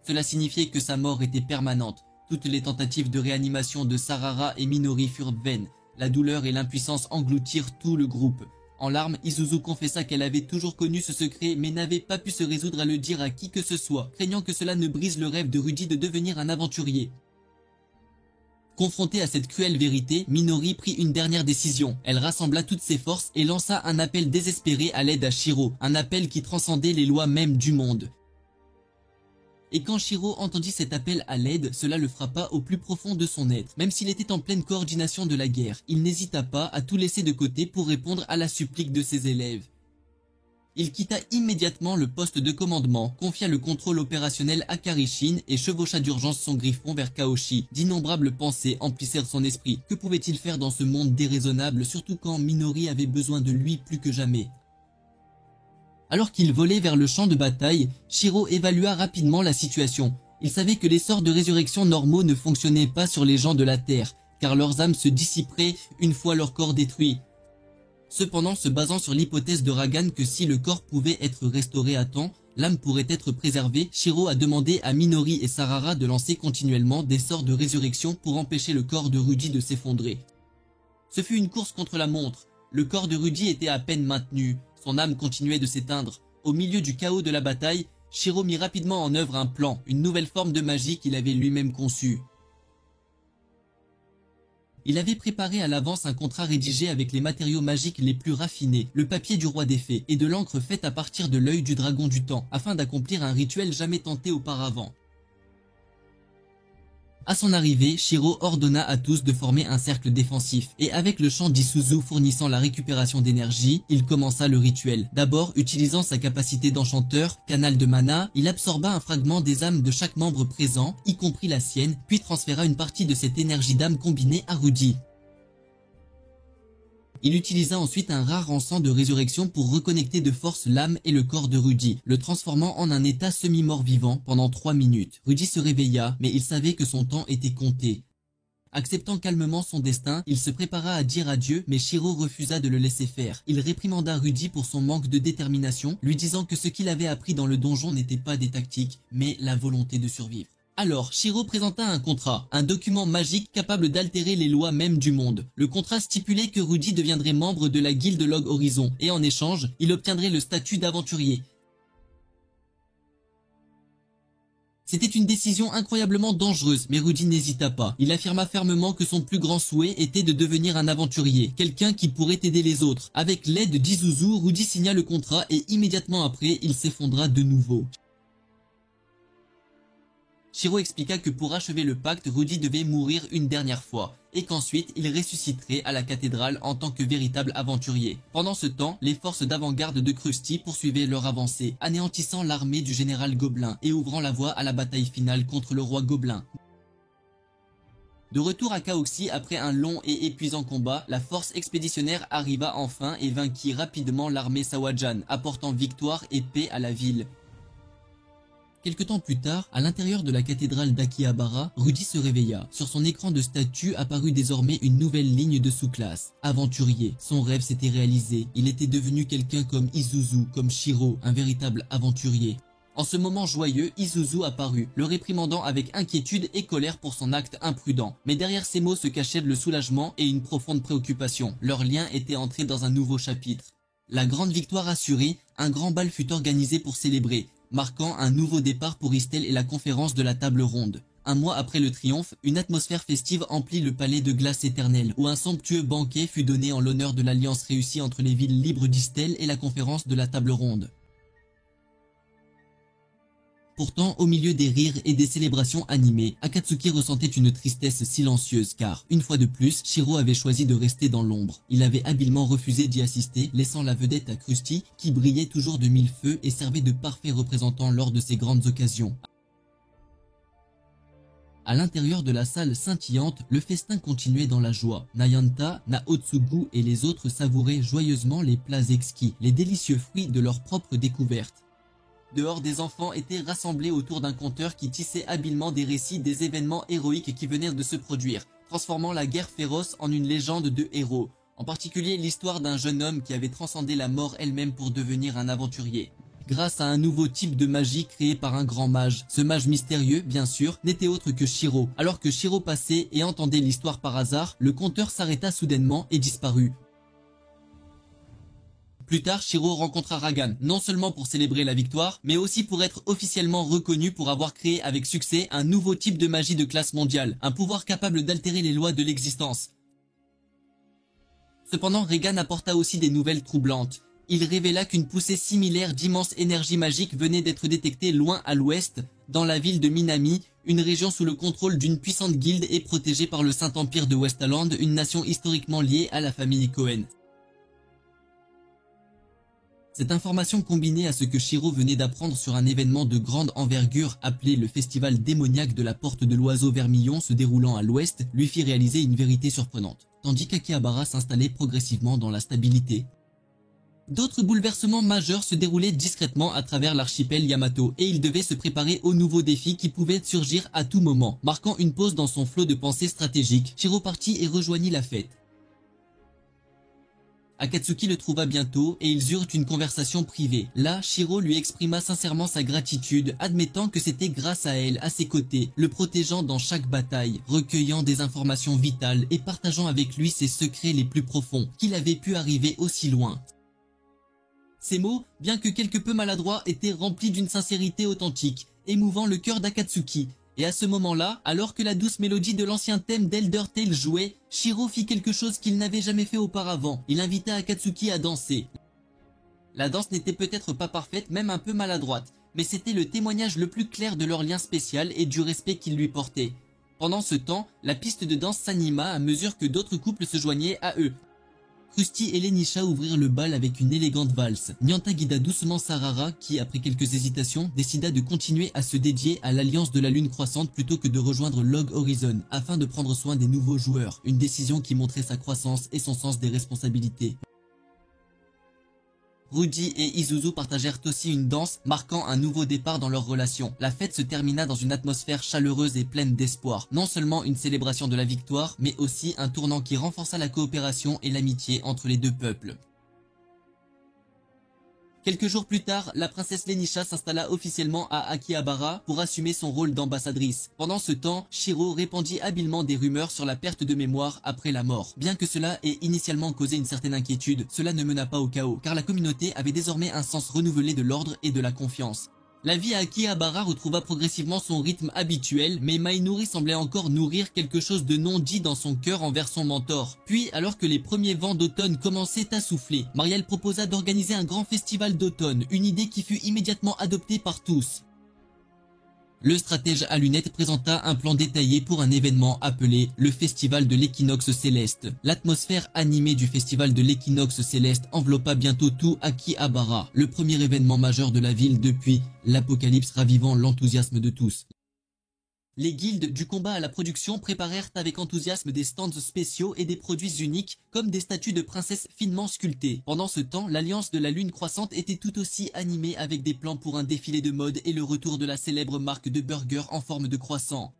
Cela signifiait que sa mort était permanente. Toutes les tentatives de réanimation de Sarara et Minori furent vaines. La douleur et l'impuissance engloutirent tout le groupe. En larmes, Isuzu confessa qu'elle avait toujours connu ce secret mais n'avait pas pu se résoudre à le dire à qui que ce soit, craignant que cela ne brise le rêve de Rudy de devenir un aventurier. Confrontée à cette cruelle vérité, Minori prit une dernière décision. Elle rassembla toutes ses forces et lança un appel désespéré à l'aide à Shiro, un appel qui transcendait les lois mêmes du monde. Et quand Shiro entendit cet appel à l'aide, cela le frappa au plus profond de son être. Même s'il était en pleine coordination de la guerre, il n'hésita pas à tout laisser de côté pour répondre à la supplique de ses élèves. Il quitta immédiatement le poste de commandement, confia le contrôle opérationnel à Karishin et chevaucha d'urgence son griffon vers Kaoshi. D'innombrables pensées emplissèrent son esprit. Que pouvait-il faire dans ce monde déraisonnable, surtout quand Minori avait besoin de lui plus que jamais ? Alors qu'il volait vers le champ de bataille, Shiro évalua rapidement la situation. Il savait que les sorts de résurrection normaux ne fonctionnaient pas sur les gens de la Terre, car leurs âmes se dissiperaient une fois leur corps détruit. Cependant, se basant sur l'hypothèse de Ragan que si le corps pouvait être restauré à temps, l'âme pourrait être préservée, Shiro a demandé à Minori et Sarara de lancer continuellement des sorts de résurrection pour empêcher le corps de Rudy de s'effondrer. Ce fut une course contre la montre. Le corps de Rudy était à peine maintenu. Son âme continuait de s'éteindre. Au milieu du chaos de la bataille, Shiro mit rapidement en œuvre un plan, une nouvelle forme de magie qu'il avait lui-même conçue. Il avait préparé à l'avance un contrat rédigé avec les matériaux magiques les plus raffinés, le papier du roi des fées et de l'encre faite à partir de l'œil du dragon du temps, afin d'accomplir un rituel jamais tenté auparavant. À son arrivée, Shiro ordonna à tous de former un cercle défensif, et avec le chant d'Isuzu fournissant la récupération d'énergie, il commença le rituel. D'abord, utilisant sa capacité d'enchanteur, canal de mana, il absorba un fragment des âmes de chaque membre présent, y compris la sienne, puis transféra une partie de cette énergie d'âme combinée à Rudy. Il utilisa ensuite un rare encens de résurrection pour reconnecter de force l'âme et le corps de Rudy, le transformant en un état semi-mort vivant pendant 3 minutes. Rudy se réveilla, mais il savait que son temps était compté. Acceptant calmement son destin, il se prépara à dire adieu, mais Shiro refusa de le laisser faire. Il réprimanda Rudy pour son manque de détermination, lui disant que ce qu'il avait appris dans le donjon n'était pas des tactiques, mais la volonté de survivre. Alors, Shiro présenta un contrat, un document magique capable d'altérer les lois mêmes du monde. Le contrat stipulait que Rudy deviendrait membre de la guilde Log Horizon, et en échange, il obtiendrait le statut d'aventurier. C'était une décision incroyablement dangereuse, mais Rudy n'hésita pas. Il affirma fermement que son plus grand souhait était de devenir un aventurier, quelqu'un qui pourrait aider les autres. Avec l'aide d'Isuzu, Rudy signa le contrat et immédiatement après, il s'effondra de nouveau. Shiro expliqua que pour achever le pacte, Rudy devait mourir une dernière fois, et qu'ensuite il ressusciterait à la cathédrale en tant que véritable aventurier. Pendant ce temps, les forces d'avant-garde de Krusty poursuivaient leur avancée, anéantissant l'armée du général Gobelin et ouvrant la voie à la bataille finale contre le roi Gobelin. De retour à Kaoxi après un long et épuisant combat, la force expéditionnaire arriva enfin et vainquit rapidement l'armée Sawajan, apportant victoire et paix à la ville. Quelque temps plus tard, à l'intérieur de la cathédrale d'Akihabara, Rudy se réveilla. Sur son écran de statut apparut désormais une nouvelle ligne de sous-classe. Aventurier. Son rêve s'était réalisé. Il était devenu quelqu'un comme Isuzu, comme Shiro, un véritable aventurier. En ce moment joyeux, Isuzu apparut, le réprimandant avec inquiétude et colère pour son acte imprudent. Mais derrière ces mots se cachait le soulagement et une profonde préoccupation. Leur lien était entré dans un nouveau chapitre. La grande victoire assurée, un grand bal fut organisé pour célébrer, marquant un nouveau départ pour Istel et la conférence de la table ronde. Un mois après le triomphe, une atmosphère festive emplit le palais de glace éternelle, où un somptueux banquet fut donné en l'honneur de l'alliance réussie entre les villes libres d'Istel et la conférence de la table ronde. Pourtant, au milieu des rires et des célébrations animées, Akatsuki ressentait une tristesse silencieuse car, une fois de plus, Shiro avait choisi de rester dans l'ombre. Il avait habilement refusé d'y assister, laissant la vedette à Krusty, qui brillait toujours de mille feux et servait de parfait représentant lors de ces grandes occasions. À l'intérieur de la salle scintillante, le festin continuait dans la joie. Nayanta, Naotsugu et les autres savouraient joyeusement les plats exquis, les délicieux fruits de leur propre découverte. Dehors, des enfants étaient rassemblés autour d'un conteur qui tissait habilement des récits des événements héroïques qui venaient de se produire, transformant la guerre féroce en une légende de héros. En particulier l'histoire d'un jeune homme qui avait transcendé la mort elle-même pour devenir un aventurier. Grâce à un nouveau type de magie créé par un grand mage. Ce mage mystérieux, bien sûr, n'était autre que Shiro. Alors que Shiro passait et entendait l'histoire par hasard, le conteur s'arrêta soudainement et disparut. Plus tard, Shiro rencontra Ragan, non seulement pour célébrer la victoire, mais aussi pour être officiellement reconnu pour avoir créé avec succès un nouveau type de magie de classe mondiale, un pouvoir capable d'altérer les lois de l'existence. Cependant, Regan apporta aussi des nouvelles troublantes. Il révéla qu'une poussée similaire d'immense énergie magique venait d'être détectée loin à l'ouest, dans la ville de Minami, une région sous le contrôle d'une puissante guilde et protégée par le Saint-Empire de Westaland, une nation historiquement liée à la famille Cohen. Cette information combinée à ce que Shiro venait d'apprendre sur un événement de grande envergure appelé le festival démoniaque de la porte de l'oiseau vermillon se déroulant à l'ouest lui fit réaliser une vérité surprenante, tandis qu'Akihabara s'installait progressivement dans la stabilité. D'autres bouleversements majeurs se déroulaient discrètement à travers l'archipel Yamato et il devait se préparer aux nouveaux défis qui pouvaient surgir à tout moment. Marquant une pause dans son flot de pensée stratégique, Shiro partit et rejoignit la fête. Akatsuki le trouva bientôt et ils eurent une conversation privée. Là, Shiro lui exprima sincèrement sa gratitude, admettant que c'était grâce à elle, à ses côtés, le protégeant dans chaque bataille, recueillant des informations vitales et partageant avec lui ses secrets les plus profonds, qu'il avait pu arriver aussi loin. Ces mots, bien que quelque peu maladroits, étaient remplis d'une sincérité authentique, émouvant le cœur d'Akatsuki. Et à ce moment-là, alors que la douce mélodie de l'ancien thème d'Elder Tale jouait, Shiro fit quelque chose qu'il n'avait jamais fait auparavant. Il invita Akatsuki à danser. La danse n'était peut-être pas parfaite, même un peu maladroite, mais c'était le témoignage le plus clair de leur lien spécial et du respect qu'il lui portait. Pendant ce temps, la piste de danse s'anima à mesure que d'autres couples se joignaient à eux. Krusty et Lenisha ouvrirent le bal avec une élégante valse. Nyanta guida doucement Sarara qui, après quelques hésitations, décida de continuer à se dédier à l'alliance de la lune croissante plutôt que de rejoindre Log Horizon, afin de prendre soin des nouveaux joueurs, une décision qui montrait sa croissance et son sens des responsabilités. Rudy et Isuzu partagèrent aussi une danse, marquant un nouveau départ dans leur relation. La fête se termina dans une atmosphère chaleureuse et pleine d'espoir. Non seulement une célébration de la victoire, mais aussi un tournant qui renforça la coopération et l'amitié entre les deux peuples. Quelques jours plus tard, la princesse Lenisha s'installa officiellement à Akihabara pour assumer son rôle d'ambassadrice. Pendant ce temps, Shiro répandit habilement des rumeurs sur la perte de mémoire après la mort. Bien que cela ait initialement causé une certaine inquiétude, cela ne mena pas au chaos, car la communauté avait désormais un sens renouvelé de l'ordre et de la confiance. La vie à Akihabara retrouva progressivement son rythme habituel, mais Mainori semblait encore nourrir quelque chose de non dit dans son cœur envers son mentor. Puis, alors que les premiers vents d'automne commençaient à souffler, Marielle proposa d'organiser un grand festival d'automne, une idée qui fut immédiatement adoptée par tous. Le stratège à lunettes présenta un plan détaillé pour un événement appelé le Festival de l'équinoxe céleste. L'atmosphère animée du Festival de l'équinoxe céleste enveloppa bientôt tout Akihabara, le premier événement majeur de la ville depuis l'apocalypse ravivant l'enthousiasme de tous. Les guildes du combat à la production préparèrent avec enthousiasme des stands spéciaux et des produits uniques comme des statues de princesses finement sculptées. Pendant ce temps, l'Alliance de la Lune croissante était tout aussi animée avec des plans pour un défilé de mode et le retour de la célèbre marque de burgers en forme de croissant.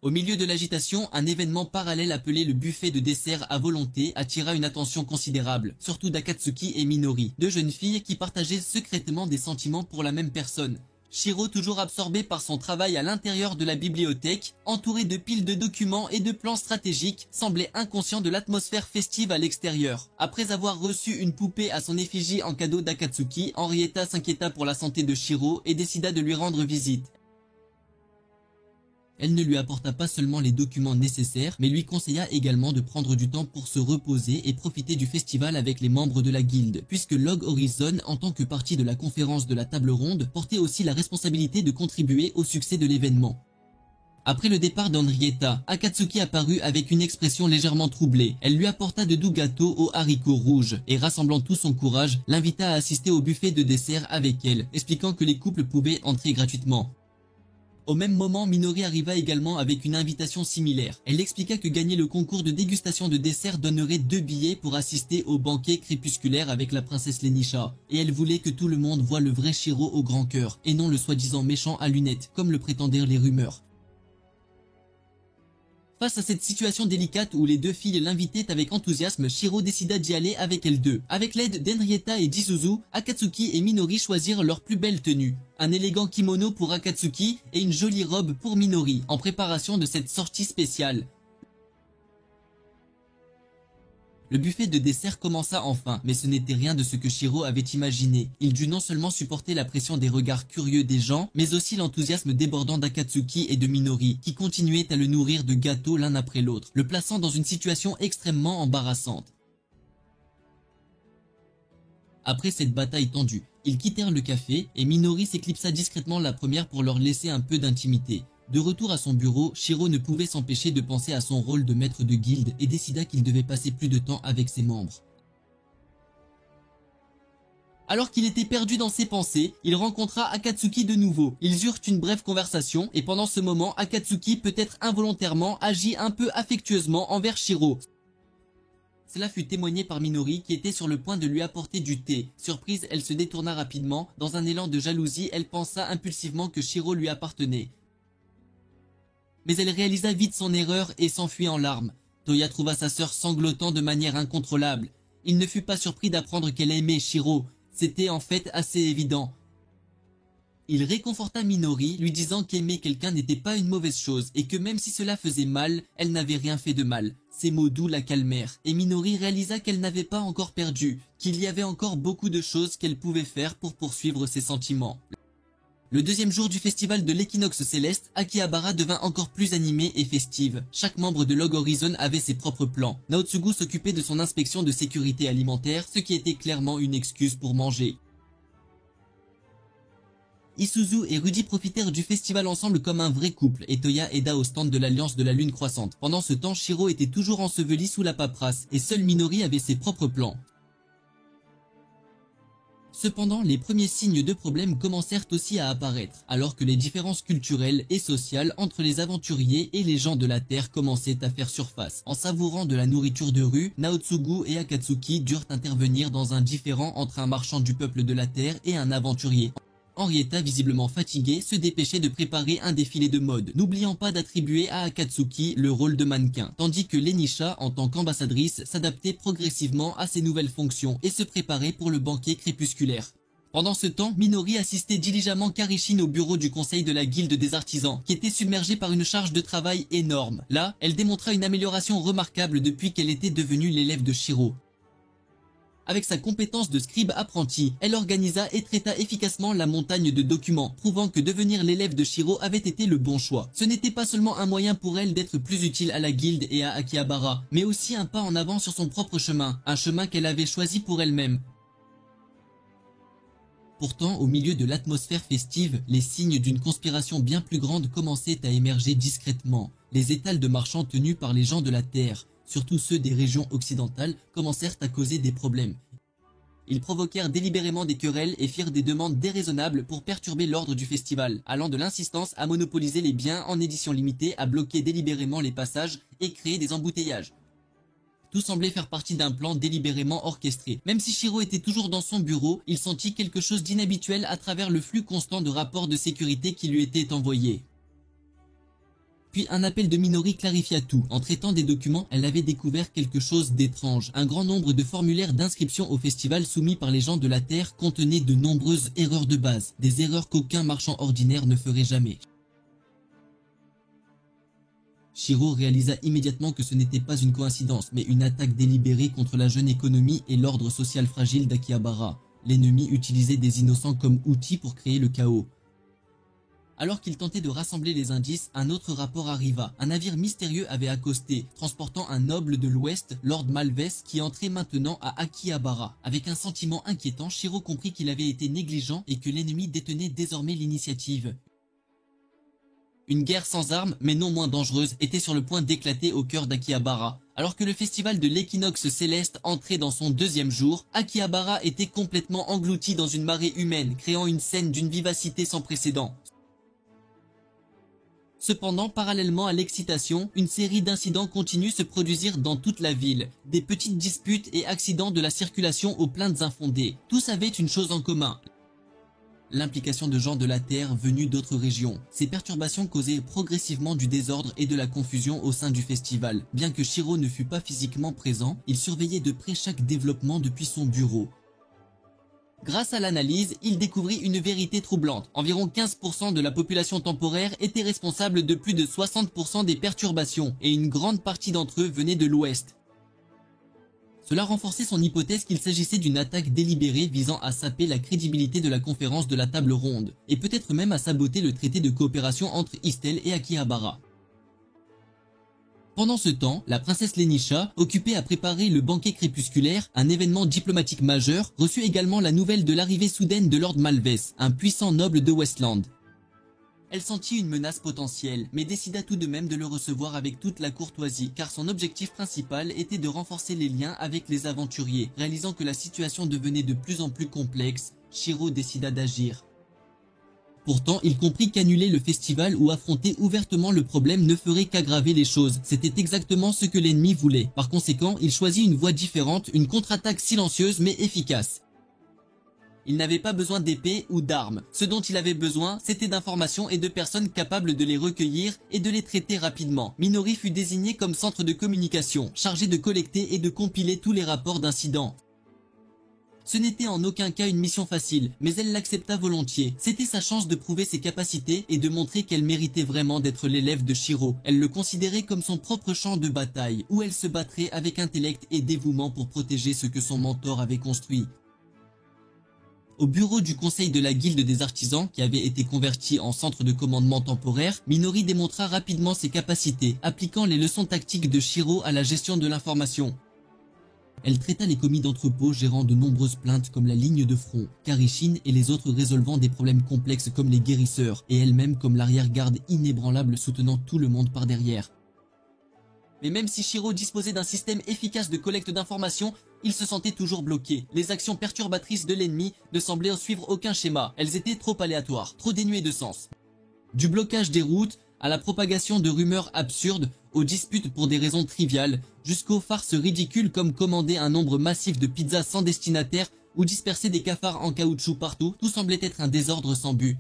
Au milieu de l'agitation, un événement parallèle appelé le buffet de dessert à volonté attira une attention considérable, surtout d'Akatsuki et Minori, deux jeunes filles qui partageaient secrètement des sentiments pour la même personne. Shiro, toujours absorbé par son travail à l'intérieur de la bibliothèque, entouré de piles de documents et de plans stratégiques, semblait inconscient de l'atmosphère festive à l'extérieur. Après avoir reçu une poupée à son effigie en cadeau d'Akatsuki, Henrietta s'inquiéta pour la santé de Shiro et décida de lui rendre visite. Elle ne lui apporta pas seulement les documents nécessaires, mais lui conseilla également de prendre du temps pour se reposer et profiter du festival avec les membres de la guilde, puisque Log Horizon, en tant que partie de la conférence de la table ronde, portait aussi la responsabilité de contribuer au succès de l'événement. Après le départ d'Henrietta, Akatsuki apparut avec une expression légèrement troublée. Elle lui apporta de doux gâteaux aux haricots rouges et, rassemblant tout son courage, l'invita à assister au buffet de dessert avec elle, expliquant que les couples pouvaient entrer gratuitement. Au même moment, Minori arriva également avec une invitation similaire. Elle expliqua que gagner le concours de dégustation de dessert donnerait 2 billets pour assister au banquet crépusculaire avec la princesse Lenisha. Et elle voulait que tout le monde voie le vrai Shiro au grand cœur, et non le soi-disant méchant à lunettes, comme le prétendaient les rumeurs. Face à cette situation délicate où les deux filles l'invitaient avec enthousiasme, Shiro décida d'y aller avec elles deux. Avec l'aide d'Henrietta et d'Isuzu, Akatsuki et Minori choisirent leur plus belle tenue. Un élégant kimono pour Akatsuki et une jolie robe pour Minori, en préparation de cette sortie spéciale. Le buffet de dessert commença enfin, mais ce n'était rien de ce que Shiro avait imaginé. Il dut non seulement supporter la pression des regards curieux des gens, mais aussi l'enthousiasme débordant d'Akatsuki et de Minori, qui continuaient à le nourrir de gâteaux l'un après l'autre, le plaçant dans une situation extrêmement embarrassante. Après cette bataille tendue, ils quittèrent le café et Minori s'éclipsa discrètement la première pour leur laisser un peu d'intimité. De retour à son bureau, Shiro ne pouvait s'empêcher de penser à son rôle de maître de guilde et décida qu'il devait passer plus de temps avec ses membres. Alors qu'il était perdu dans ses pensées, il rencontra Akatsuki de nouveau. Ils eurent une brève conversation et pendant ce moment, Akatsuki, peut-être involontairement, agit un peu affectueusement envers Shiro. Cela fut témoigné par Minori qui était sur le point de lui apporter du thé. Surprise, elle se détourna rapidement. Dans un élan de jalousie, elle pensa impulsivement que Shiro lui appartenait. Mais elle réalisa vite son erreur et s'enfuit en larmes. Toya trouva sa sœur sanglotant de manière incontrôlable. Il ne fut pas surpris d'apprendre qu'elle aimait Shiro. C'était en fait assez évident. Il réconforta Minori, lui disant qu'aimer quelqu'un n'était pas une mauvaise chose et que même si cela faisait mal, elle n'avait rien fait de mal. Ces mots doux la calmèrent et Minori réalisa qu'elle n'avait pas encore perdu, qu'il y avait encore beaucoup de choses qu'elle pouvait faire pour poursuivre ses sentiments. Le deuxième jour du festival de l'équinoxe céleste, Akihabara devint encore plus animée et festive. Chaque membre de Log Horizon avait ses propres plans. Naotsugu s'occupait de son inspection de sécurité alimentaire, ce qui était clairement une excuse pour manger. Isuzu et Rudy profitèrent du festival ensemble comme un vrai couple et Toya aida au stand de l'Alliance de la Lune croissante. Pendant ce temps, Shiro était toujours enseveli sous la paperasse et seul Minori avait ses propres plans. Cependant, les premiers signes de problème commencèrent aussi à apparaître, alors que les différences culturelles et sociales entre les aventuriers et les gens de la Terre commençaient à faire surface. En savourant de la nourriture de rue, Naotsugu et Akatsuki durent intervenir dans un différend entre un marchand du peuple de la Terre et un aventurier. Henrietta, visiblement fatiguée, se dépêchait de préparer un défilé de mode, n'oubliant pas d'attribuer à Akatsuki le rôle de mannequin, tandis que Lenisha, en tant qu'ambassadrice, s'adaptait progressivement à ses nouvelles fonctions et se préparait pour le banquet crépusculaire. Pendant ce temps, Minori assistait diligemment Karishin au bureau du conseil de la guilde des artisans, qui était submergée par une charge de travail énorme. Là, elle démontra une amélioration remarquable depuis qu'elle était devenue l'élève de Shiro. Avec sa compétence de scribe apprenti, elle organisa et traita efficacement la montagne de documents, prouvant que devenir l'élève de Shiro avait été le bon choix. Ce n'était pas seulement un moyen pour elle d'être plus utile à la guilde et à Akihabara, mais aussi un pas en avant sur son propre chemin, un chemin qu'elle avait choisi pour elle-même. Pourtant, au milieu de l'atmosphère festive, les signes d'une conspiration bien plus grande commençaient à émerger discrètement. Les étals de marchands tenus par les gens de la Terre, surtout ceux des régions occidentales, commencèrent à causer des problèmes. Ils provoquèrent délibérément des querelles et firent des demandes déraisonnables pour perturber l'ordre du festival, allant de l'insistance à monopoliser les biens en édition limitée, à bloquer délibérément les passages et créer des embouteillages. Tout semblait faire partie d'un plan délibérément orchestré. Même si Shiro était toujours dans son bureau, il sentit quelque chose d'inhabituel à travers le flux constant de rapports de sécurité qui lui étaient envoyés. Puis un appel de Minori clarifia tout. En traitant des documents, elle avait découvert quelque chose d'étrange. Un grand nombre de formulaires d'inscription au festival soumis par les gens de la Terre contenaient de nombreuses erreurs de base. Des erreurs qu'aucun marchand ordinaire ne ferait jamais. Shiro réalisa immédiatement que ce n'était pas une coïncidence, mais une attaque délibérée contre la jeune économie et l'ordre social fragile d'Akihabara. L'ennemi utilisait des innocents comme outils pour créer le chaos. Alors qu'il tentait de rassembler les indices, un autre rapport arriva. Un navire mystérieux avait accosté, transportant un noble de l'Ouest, Lord Malves, qui entrait maintenant à Akihabara. Avec un sentiment inquiétant, Shiro comprit qu'il avait été négligent et que l'ennemi détenait désormais l'initiative. Une guerre sans armes, mais non moins dangereuse, était sur le point d'éclater au cœur d'Akihabara. Alors que le festival de l'équinoxe céleste entrait dans son deuxième jour, Akihabara était complètement englouti dans une marée humaine, créant une scène d'une vivacité sans précédent. Cependant, parallèlement à l'excitation, une série d'incidents continus se produisirent dans toute la ville. Des petites disputes et accidents de la circulation aux plaintes infondées. Tous avaient une chose en commun: l'implication de gens de la Terre venus d'autres régions. Ces perturbations causaient progressivement du désordre et de la confusion au sein du festival. Bien que Shiro ne fût pas physiquement présent, il surveillait de près chaque développement depuis son bureau. Grâce à l'analyse, il découvrit une vérité troublante. Environ 15% de la population temporaire était responsable de plus de 60% des perturbations, et une grande partie d'entre eux venaient de l'Ouest. Cela renforçait son hypothèse qu'il s'agissait d'une attaque délibérée visant à saper la crédibilité de la conférence de la table ronde, et peut-être même à saboter le traité de coopération entre Istel et Akihabara. Pendant ce temps, la princesse Lenisha, occupée à préparer le banquet crépusculaire, un événement diplomatique majeur, reçut également la nouvelle de l'arrivée soudaine de Lord Malves, un puissant noble de Westland. Elle sentit une menace potentielle, mais décida tout de même de le recevoir avec toute la courtoisie, car son objectif principal était de renforcer les liens avec les aventuriers. Réalisant que la situation devenait de plus en plus complexe, Shiro décida d'agir. Pourtant, il comprit qu'annuler le festival ou affronter ouvertement le problème ne ferait qu'aggraver les choses. C'était exactement ce que l'ennemi voulait. Par conséquent, il choisit une voie différente, une contre-attaque silencieuse mais efficace. Il n'avait pas besoin d'épée ou d'armes. Ce dont il avait besoin, c'était d'informations et de personnes capables de les recueillir et de les traiter rapidement. Minori fut désigné comme centre de communication, chargé de collecter et de compiler tous les rapports d'incidents. Ce n'était en aucun cas une mission facile, mais elle l'accepta volontiers. C'était sa chance de prouver ses capacités et de montrer qu'elle méritait vraiment d'être l'élève de Shiro. Elle le considérait comme son propre champ de bataille, où elle se battrait avec intellect et dévouement pour protéger ce que son mentor avait construit. Au bureau du conseil de la guilde des artisans, qui avait été converti en centre de commandement temporaire, Minori démontra rapidement ses capacités, appliquant les leçons tactiques de Shiro à la gestion de l'information. Elle traita les commis d'entrepôt gérant de nombreuses plaintes comme la ligne de front, Karishin et les autres résolvant des problèmes complexes comme les guérisseurs, et elle-même comme l'arrière-garde inébranlable soutenant tout le monde par derrière. Mais même si Shiro disposait d'un système efficace de collecte d'informations, il se sentait toujours bloqué. Les actions perturbatrices de l'ennemi ne semblaient suivre aucun schéma. Elles étaient trop aléatoires, trop dénuées de sens. Du blocage des routes, à la propagation de rumeurs absurdes, aux disputes pour des raisons triviales, jusqu'aux farces ridicules comme commander un nombre massif de pizzas sans destinataire ou disperser des cafards en caoutchouc partout, tout semblait être un désordre sans but.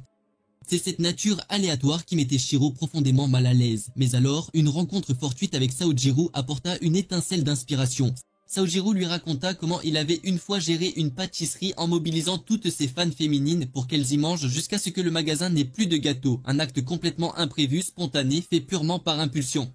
C'est cette nature aléatoire qui mettait Shiro profondément mal à l'aise. Mais alors, une rencontre fortuite avec Saojiro apporta une étincelle d'inspiration. Saojiro lui raconta comment il avait une fois géré une pâtisserie en mobilisant toutes ses fans féminines pour qu'elles y mangent jusqu'à ce que le magasin n'ait plus de gâteaux. Un acte complètement imprévu, spontané, fait purement par impulsion.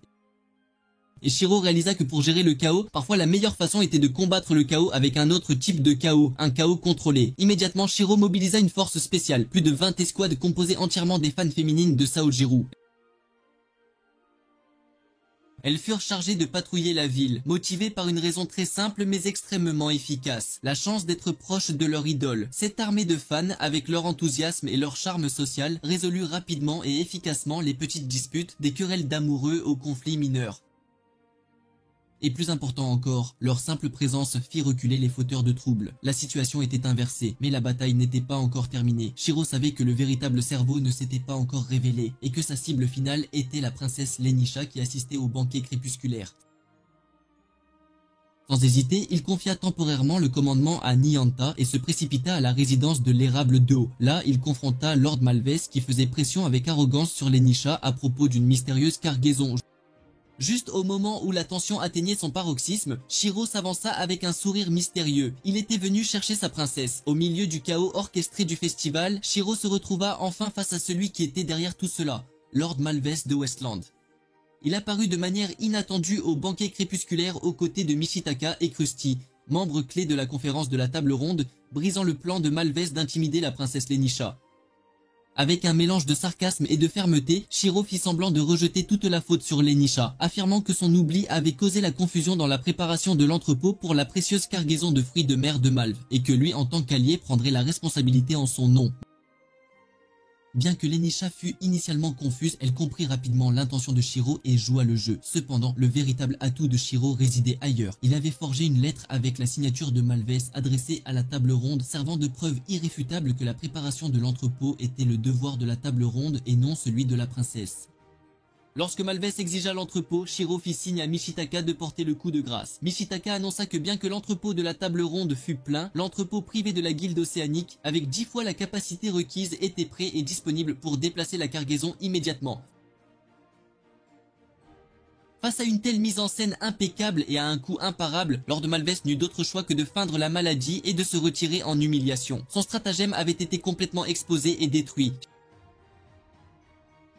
Et Shiro réalisa que pour gérer le chaos, parfois la meilleure façon était de combattre le chaos avec un autre type de chaos, un chaos contrôlé. Immédiatement, Shiro mobilisa une force spéciale, plus de 20 escouades composées entièrement des fans féminines de Saojiro. Elles furent chargées de patrouiller la ville, motivées par une raison très simple mais extrêmement efficace, la chance d'être proches de leur idole. Cette armée de fans, avec leur enthousiasme et leur charme social, résolut rapidement et efficacement les petites disputes, des querelles d'amoureux aux conflits mineurs. Et plus important encore, leur simple présence fit reculer les fauteurs de troubles. La situation était inversée, mais la bataille n'était pas encore terminée. Shiro savait que le véritable cerveau ne s'était pas encore révélé, et que sa cible finale était la princesse Lenisha qui assistait au banquet crépusculaire. Sans hésiter, il confia temporairement le commandement à Nianta et se précipita à la résidence de l'érable d'eau. Là, il confronta Lord Malvez qui faisait pression avec arrogance sur les Nisha à propos d'une mystérieuse cargaison. Juste au moment où la tension atteignait son paroxysme, Shiro s'avança avec un sourire mystérieux. Il était venu chercher sa princesse. Au milieu du chaos orchestré du festival, Shiro se retrouva enfin face à celui qui était derrière tout cela, Lord Malvez de Westland. Il apparut de manière inattendue au banquet crépusculaire aux côtés de Michitaka et Krusty, membres clés de la conférence de la table ronde, brisant le plan de Malvez d'intimider la princesse Lenisha. Avec un mélange de sarcasme et de fermeté, Shiro fit semblant de rejeter toute la faute sur Lenisha, affirmant que son oubli avait causé la confusion dans la préparation de l'entrepôt pour la précieuse cargaison de fruits de mer de Malve, et que lui en tant qu'allié prendrait la responsabilité en son nom. Bien que Lenisha fût initialement confuse, elle comprit rapidement l'intention de Shiro et joua le jeu. Cependant, le véritable atout de Shiro résidait ailleurs. Il avait forgé une lettre avec la signature de Malvez adressée à la table ronde, servant de preuve irréfutable que la préparation de l'entrepôt était le devoir de la table ronde et non celui de la princesse. Lorsque Malvez exigea l'entrepôt, Shiro fit signe à Michitaka de porter le coup de grâce. Michitaka annonça que bien que l'entrepôt de la table ronde fût plein, l'entrepôt privé de la guilde océanique, avec 10 fois la capacité requise, était prêt et disponible pour déplacer la cargaison immédiatement. Face à une telle mise en scène impeccable et à un coût imparable, Lord Malvez n'eut d'autre choix que de feindre la maladie et de se retirer en humiliation. Son stratagème avait été complètement exposé et détruit.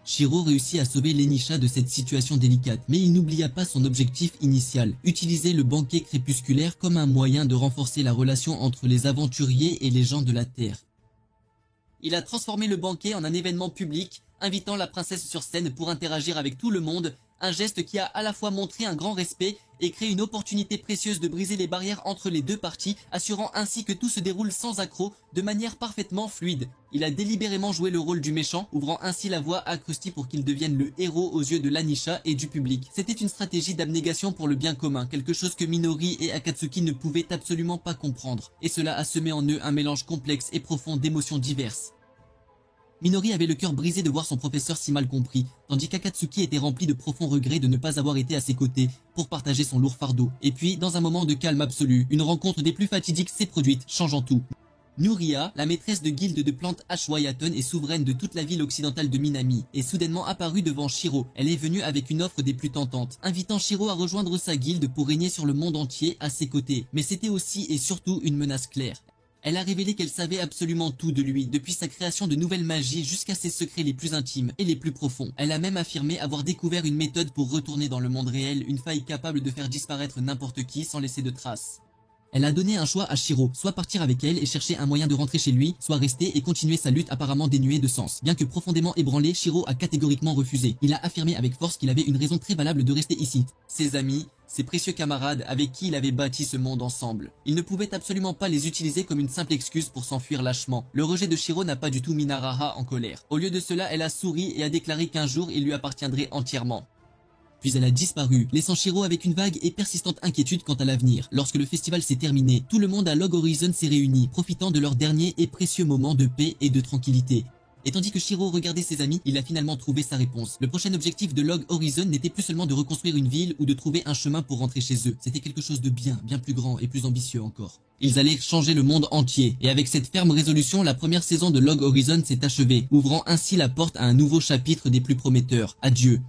Shiro réussit à sauver Lenisha de cette situation délicate, mais il n'oublia pas son objectif initial, utiliser le banquet crépusculaire comme un moyen de renforcer la relation entre les aventuriers et les gens de la Terre. Il a transformé le banquet en un événement public, invitant la princesse sur scène pour interagir avec tout le monde, un geste qui a à la fois montré un grand respect et créé une opportunité précieuse de briser les barrières entre les deux parties, assurant ainsi que tout se déroule sans accroc, de manière parfaitement fluide. Il a délibérément joué le rôle du méchant, ouvrant ainsi la voie à Krusty pour qu'il devienne le héros aux yeux de l'Anisha et du public. C'était une stratégie d'abnégation pour le bien commun, quelque chose que Minori et Akatsuki ne pouvaient absolument pas comprendre, et cela a semé en eux un mélange complexe et profond d'émotions diverses. Minori avait le cœur brisé de voir son professeur si mal compris, tandis qu'Akatsuki était rempli de profonds regrets de ne pas avoir été à ses côtés pour partager son lourd fardeau. Et puis, dans un moment de calme absolu, une rencontre des plus fatidiques s'est produite, changeant tout. Nuria, la maîtresse de guilde de plantes Ashwayaton et souveraine de toute la ville occidentale de Minami, est soudainement apparue devant Shiro. Elle est venue avec une offre des plus tentantes, invitant Shiro à rejoindre sa guilde pour régner sur le monde entier à ses côtés. Mais c'était aussi et surtout une menace claire. Elle a révélé qu'elle savait absolument tout de lui, depuis sa création de nouvelles magies jusqu'à ses secrets les plus intimes et les plus profonds. Elle a même affirmé avoir découvert une méthode pour retourner dans le monde réel, une faille capable de faire disparaître n'importe qui sans laisser de traces. Elle a donné un choix à Shiro, soit partir avec elle et chercher un moyen de rentrer chez lui, soit rester et continuer sa lutte apparemment dénuée de sens. Bien que profondément ébranlé, Shiro a catégoriquement refusé. Il a affirmé avec force qu'il avait une raison très valable de rester ici. Ses amis, ses précieux camarades avec qui il avait bâti ce monde ensemble. Il ne pouvait absolument pas les utiliser comme une simple excuse pour s'enfuir lâchement. Le rejet de Shiro n'a pas du tout mis Naraha en colère. Au lieu de cela, elle a souri et a déclaré qu'un jour il lui appartiendrait entièrement. Puis elle a disparu, laissant Shiro avec une vague et persistante inquiétude quant à l'avenir. Lorsque le festival s'est terminé, tout le monde à Log Horizon s'est réuni, profitant de leur dernier et précieux moment de paix et de tranquillité. Et tandis que Shiro regardait ses amis, il a finalement trouvé sa réponse. Le prochain objectif de Log Horizon n'était plus seulement de reconstruire une ville ou de trouver un chemin pour rentrer chez eux. C'était quelque chose de bien plus grand et plus ambitieux encore. Ils allaient changer le monde entier. Et avec cette ferme résolution, la première saison de Log Horizon s'est achevée, ouvrant ainsi la porte à un nouveau chapitre des plus prometteurs. Adieu.